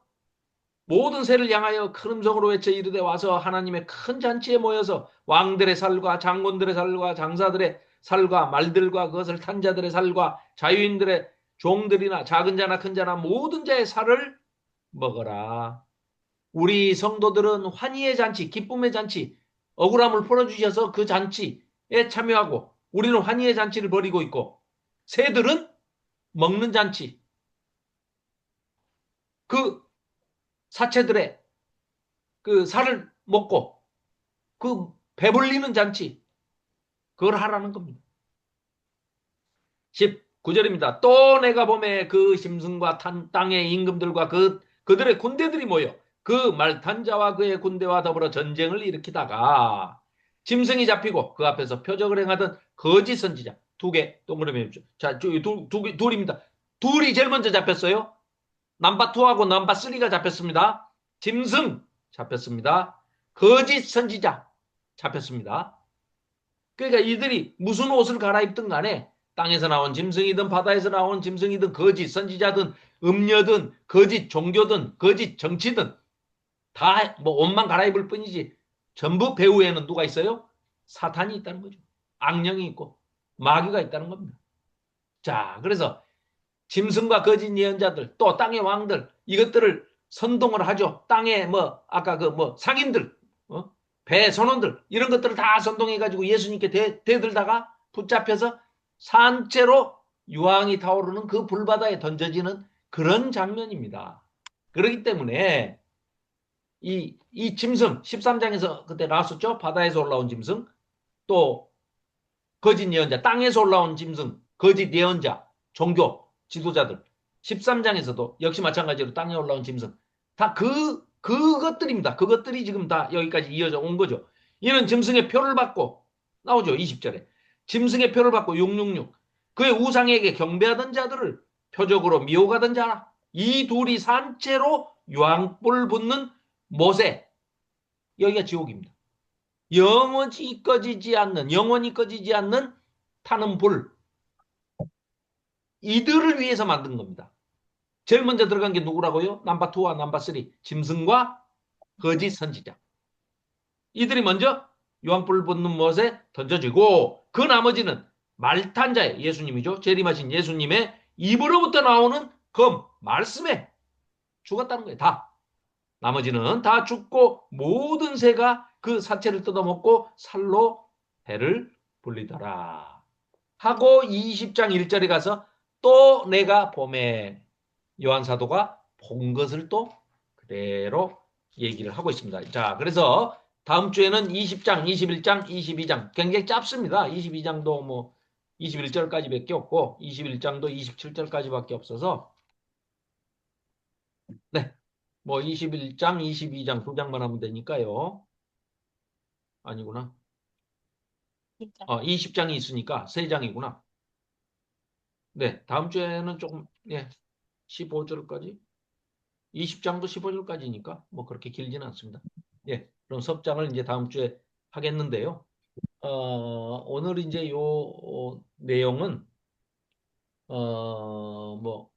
모든 새를 향하여 큰 음성으로 외쳐 이르되 와서 하나님의 큰 잔치에 모여서 왕들의 살과 장군들의 살과 장사들의 살과 말들과 그것을 탄 자들의 살과 자유인들의 종들이나 작은 자나 큰 자나 모든 자의 살을 먹어라. 우리 성도들은 환희의 잔치, 기쁨의 잔치, 억울함을 풀어주셔서 그 잔치에 참여하고 우리는 환희의 잔치를 벌이고 있고 새들은 먹는 잔치, 그 사체들의 그 살을 먹고 그 배불리는 잔치, 그걸 하라는 겁니다. 19절입니다. 또 내가 봄에 그 짐승과 땅의 임금들과 그들의 군대들이 모여 그 말탄 자와 그의 군대와 더불어 전쟁을 일으키다가 짐승이 잡히고 그 앞에서 표적을 행하던 거짓 선지자 2개 동그라미 해주죠. 자, 둘입니다. 둘이 제일 먼저 잡혔어요. 넘버 2하고 넘버 3가 잡혔습니다. 짐승 잡혔습니다. 거짓 선지자 잡혔습니다. 그러니까 이들이 무슨 옷을 갈아입든 간에 땅에서 나온 짐승이든 바다에서 나온 짐승이든 거짓 선지자든 음녀든 거짓 종교든 거짓 정치든 다 뭐 옷만 갈아입을 뿐이지 전부 배후에는 누가 있어요? 사탄이 있다는 거죠. 악령이 있고 마귀가 있다는 겁니다. 자, 그래서 짐승과 거짓 예언자들 또 땅의 왕들 이것들을 선동을 하죠. 땅에 뭐 아까 그 뭐 상인들 배 선원들 이런 것들을 다 선동해가지고 예수님께 대들다가 붙잡혀서 산채로 유황이 타오르는 그 불바다에 던져지는 그런 장면입니다. 그렇기 때문에 이 짐승 13장에서 그때 나왔었죠. 바다에서 올라온 짐승 또 거짓 예언자 땅에서 올라온 짐승 거짓 예언자 종교 지도자들 13장에서도 역시 마찬가지로 땅에 올라온 짐승 다 그것들입니다. 그것들이 지금 다 여기까지 이어져 온 거죠. 이는 짐승의 표를 받고 나오죠. 20절에 짐승의 표를 받고 666 그의 우상에게 경배하던 자들을 표적으로 미혹하던 자라 이 둘이 산채로 유황불 붙는 못에 여기가 지옥입니다. 영원히 꺼지지 않는 타는 불 이들을 위해서 만든 겁니다. 제일 먼저 들어간 게 누구라고요? 넘버 2와 넘버 3 짐승과 거짓 선지자 이들이 먼저 유황불 붙는 못에 던져지고 그 나머지는 말탄자의 예수님이죠. 재림하신 예수님의 입으로부터 나오는 검 말씀에 죽었다는 거예요. 다 나머지는 다 죽고 모든 새가 그 사체를 뜯어먹고 살로 배를 불리더라 하고 20장 1절에 가서 또 내가 봄에 요한사도가 본 것을 또 그대로 얘기를 하고 있습니다. 자, 그래서 다음 주에는 20장, 21장, 22장 굉장히 짧습니다. 22장도 뭐 21절까지밖에 없고 21장도 27절까지밖에 없어서 네, 뭐 21장, 22장 두 장만 하면 되니까요. 아니구나. 20장이 있으니까 세 장이구나. 네, 다음 주에는 조금 예, 15절까지 20장도 15절까지니까 뭐 그렇게 길지는 않습니다. 예, 그럼 섭장을 이제 다음 주에 하겠는데요. 오늘 이제 요 내용은 뭐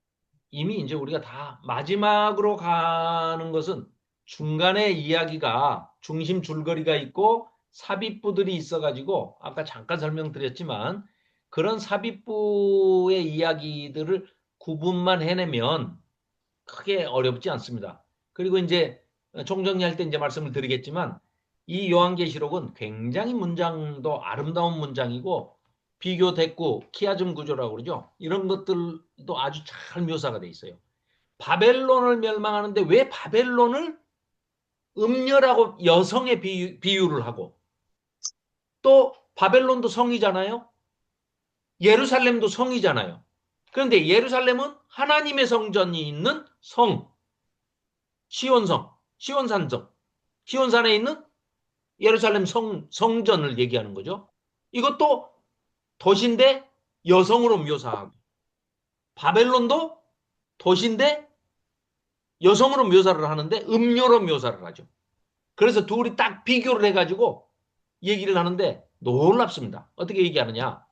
이미 이제 우리가 다 마지막으로 가는 것은 중간에 이야기가 중심 줄거리가 있고 삽입부들이 있어가지고 아까 잠깐 설명드렸지만 그런 삽입부의 이야기들을 구분만 해내면 크게 어렵지 않습니다. 그리고 이제 총정리할 때 이제 말씀을 드리겠지만 이 요한계시록은 굉장히 문장도 아름다운 문장이고 비교 대꾸, 키아즘 구조라고 그러죠. 이런 것들도 아주 잘 묘사가 돼 있어요. 바벨론을 멸망하는데 왜 바벨론을 음녀라고 여성의 비유를 하고 또 바벨론도 성이잖아요. 예루살렘도 성이잖아요. 그런데 예루살렘은 하나님의 성전이 있는 성, 시온성, 시온산성, 시온산에 있는 예루살렘 성전을 얘기하는 거죠. 이것도 도시인데 여성으로 묘사하고, 바벨론도 도시인데 여성으로 묘사를 하는데 음료로 묘사를 하죠. 그래서 둘이 딱 비교를 해가지고 얘기를 하는데 놀랍습니다. 어떻게 얘기하느냐.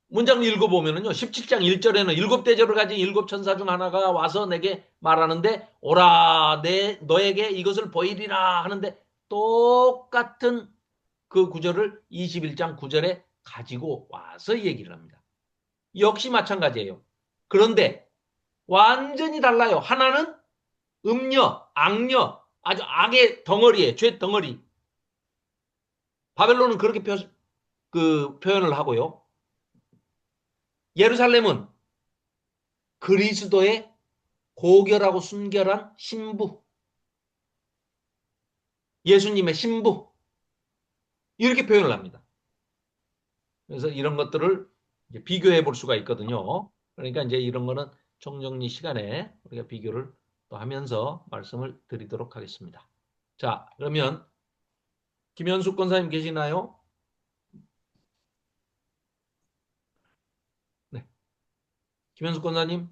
문장을 읽어보면요. 17장 1절에는 일곱 대접을 가진 일곱 천사 중 하나가 와서 내게 말하는데 오라 너에게 이것을 보이리라 하는데 똑같은 그 구절을 21장 9절에 가지고 와서 얘기를 합니다. 역시 마찬가지예요. 그런데 완전히 달라요. 하나는 음녀, 악녀, 아주 악의 덩어리에 죄 덩어리. 바벨론은 그렇게 표현을 하고요. 예루살렘은 그리스도의 고결하고 순결한 신부, 예수님의 신부 이렇게 표현을 합니다. 그래서 이런 것들을 비교해 볼 수가 있거든요. 그러니까 이제 이런 거는 총정리 시간에 우리가 비교를 또 하면서 말씀을 드리도록 하겠습니다. 자, 그러면 김현숙 권사님 계시나요? 네. 김현숙 권사님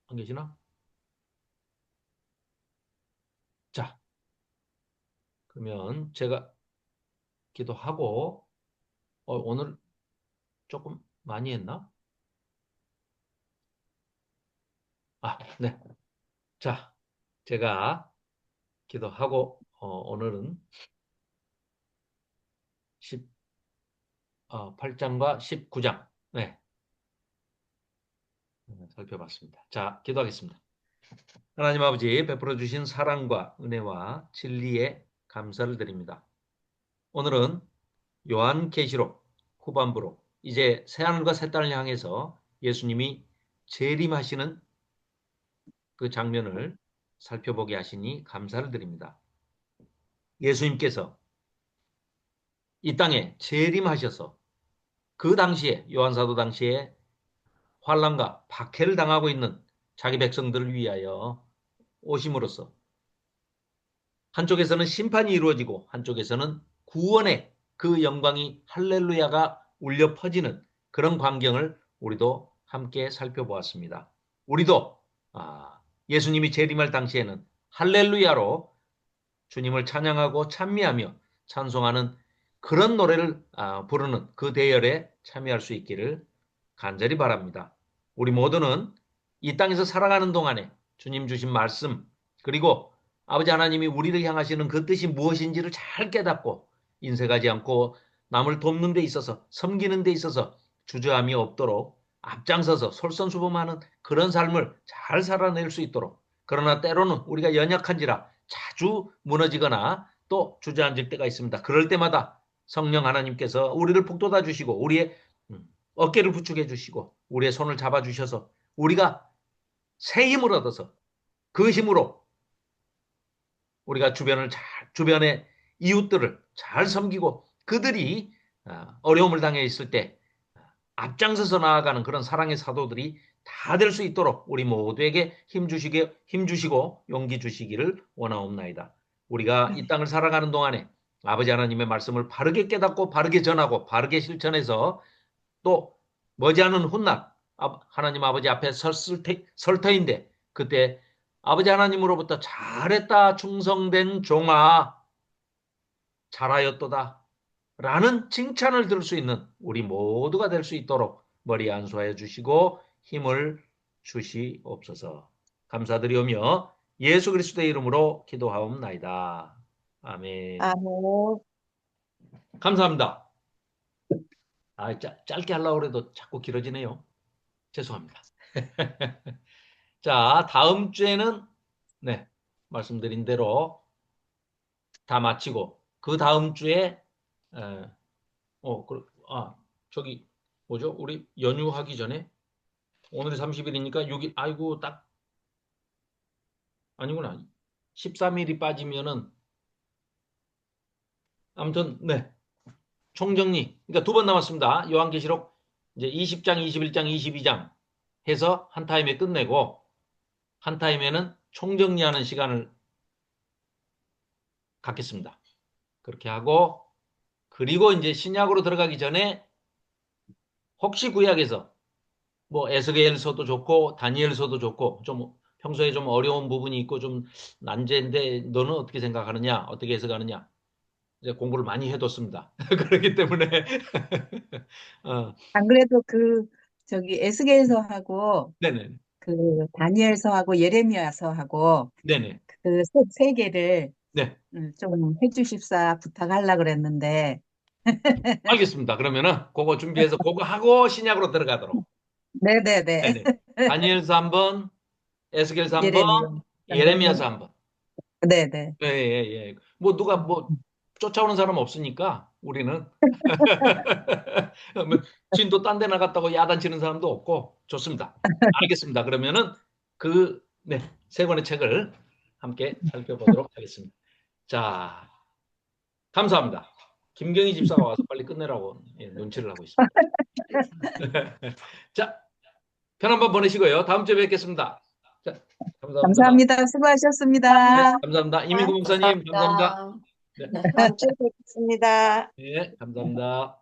안 계시나? 자, 그러면 제가 기도하고 오늘 조금 많이 했나? 아, 네. 자, 제가 기도하고 오늘은 8장과 19장 네, 살펴봤습니다. 자, 기도하겠습니다. 하나님 아버지 베풀어 주신 사랑과 은혜와 진리에 감사를 드립니다. 오늘은 요한계시록 후반부로 이제 새하늘과 새 땅을 향해서 예수님이 재림하시는 그 장면을 살펴보게 하시니 감사를 드립니다. 예수님께서 이 땅에 재림하셔서 그 당시에 요한사도 당시에 환난과 박해를 당하고 있는 자기 백성들을 위하여 오심으로써 한쪽에서는 심판이 이루어지고 한쪽에서는 구원의 그 영광이 할렐루야가 울려 퍼지는 그런 광경을 우리도 함께 살펴보았습니다. 우리도 예수님이 재림할 당시에는 할렐루야로 주님을 찬양하고 찬미하며 찬송하는 그런 노래를 부르는 그 대열에 참여할 수 있기를 간절히 바랍니다. 우리 모두는 이 땅에서 살아가는 동안에 주님 주신 말씀 그리고 아버지 하나님이 우리를 향하시는 그 뜻이 무엇인지를 잘 깨닫고 인색하지 않고 남을 돕는 데 있어서 섬기는 데 있어서 주저함이 없도록 앞장서서 솔선수범하는 그런 삶을 잘 살아낼 수 있도록 그러나 때로는 우리가 연약한지라 자주 무너지거나 또 주저앉을 때가 있습니다. 그럴 때마다 성령 하나님께서 우리를 북돋아 주시고 우리의 어깨를 부축해 주시고 우리의 손을 잡아 주셔서 우리가 새 힘을 얻어서 그 힘으로 우리가 주변의 이웃들을 잘 섬기고 그들이 어려움을 당해 있을 때 앞장서서 나아가는 그런 사랑의 사도들이 다 될 수 있도록 우리 모두에게 힘 주시고 용기 주시기를 원하옵나이다. 우리가 이 땅을 살아가는 동안에 아버지 하나님의 말씀을 바르게 깨닫고 바르게 전하고 바르게 실천해서 또 머지않은 훗날 하나님 아버지 앞에 설 터인데 그때 아버지 하나님으로부터 잘했다 충성된 종아 잘하였도다 라는 칭찬을 들을 수 있는 우리 모두가 될 수 있도록 머리에 안수하여 주시고 힘을 주시옵소서. 감사드리오며 예수 그리스도의 이름으로 기도하옵나이다. 아멘. 아멘. 감사합니다. 짧게 하려고 해도 자꾸 길어지네요. 죄송합니다. 자, 다음 주에는 네, 말씀드린 대로 다 마치고 그 다음 주에 저기 뭐죠? 우리 연휴하기 전에 오늘이 30일이니까 6일 아이고 딱 아니구나. 13일이 빠지면은 아무튼 네. 총정리. 그러니까 두 번 남았습니다. 요한계시록 이제 20장, 21장, 22장 해서 한 타임에 끝내고 한 타임에는 총정리하는 시간을 갖겠습니다. 그렇게 하고 그리고 이제 신약으로 들어가기 전에 혹시 구약에서 뭐 에스겔서도 좋고 다니엘서도 좋고 좀 평소에 좀 어려운 부분이 있고 좀 난제인데 너는 어떻게 생각하느냐? 어떻게 해석하느냐? 이제 공부를 많이 해뒀습니다. 그렇기 때문에 어, 안 그래도 저기 에스겔서하고 네네 그 다니엘서하고 예레미야서하고 네네 그 세 개를 네 좀 해주십사 부탁하려 그랬는데. 알겠습니다. 그러면은 그거 준비해서 그거 하고 신약으로 들어가도록. 네네네. 네네. 다니엘서 한 번, 에스겔서 한 번, 예레미야. 예레미야서 한 번. 네네. 예, 예, 예. 뭐 누가 뭐 쫓아오는 사람 없으니까 우리는 뭐 진도 딴 데 나갔다고 야단치는 사람도 없고 좋습니다. 알겠습니다. 그러면은 네, 세 권의 책을 함께 살펴보도록 하겠습니다. 자, 감사합니다. 김경희 집사가 와서 빨리 끝내라고 눈치를 하고 있습니다. 자, 편 한번 보내시고요. 다음 주에 뵙겠습니다. 자, 감사합니다. 감사합니다. 네, 수고하셨습니다. 감사합니다. 이민구 목사님, 감사합니다. 감사합니다. 네, 네. 다음 주에 뵙겠습니다. 네, 감사합니다.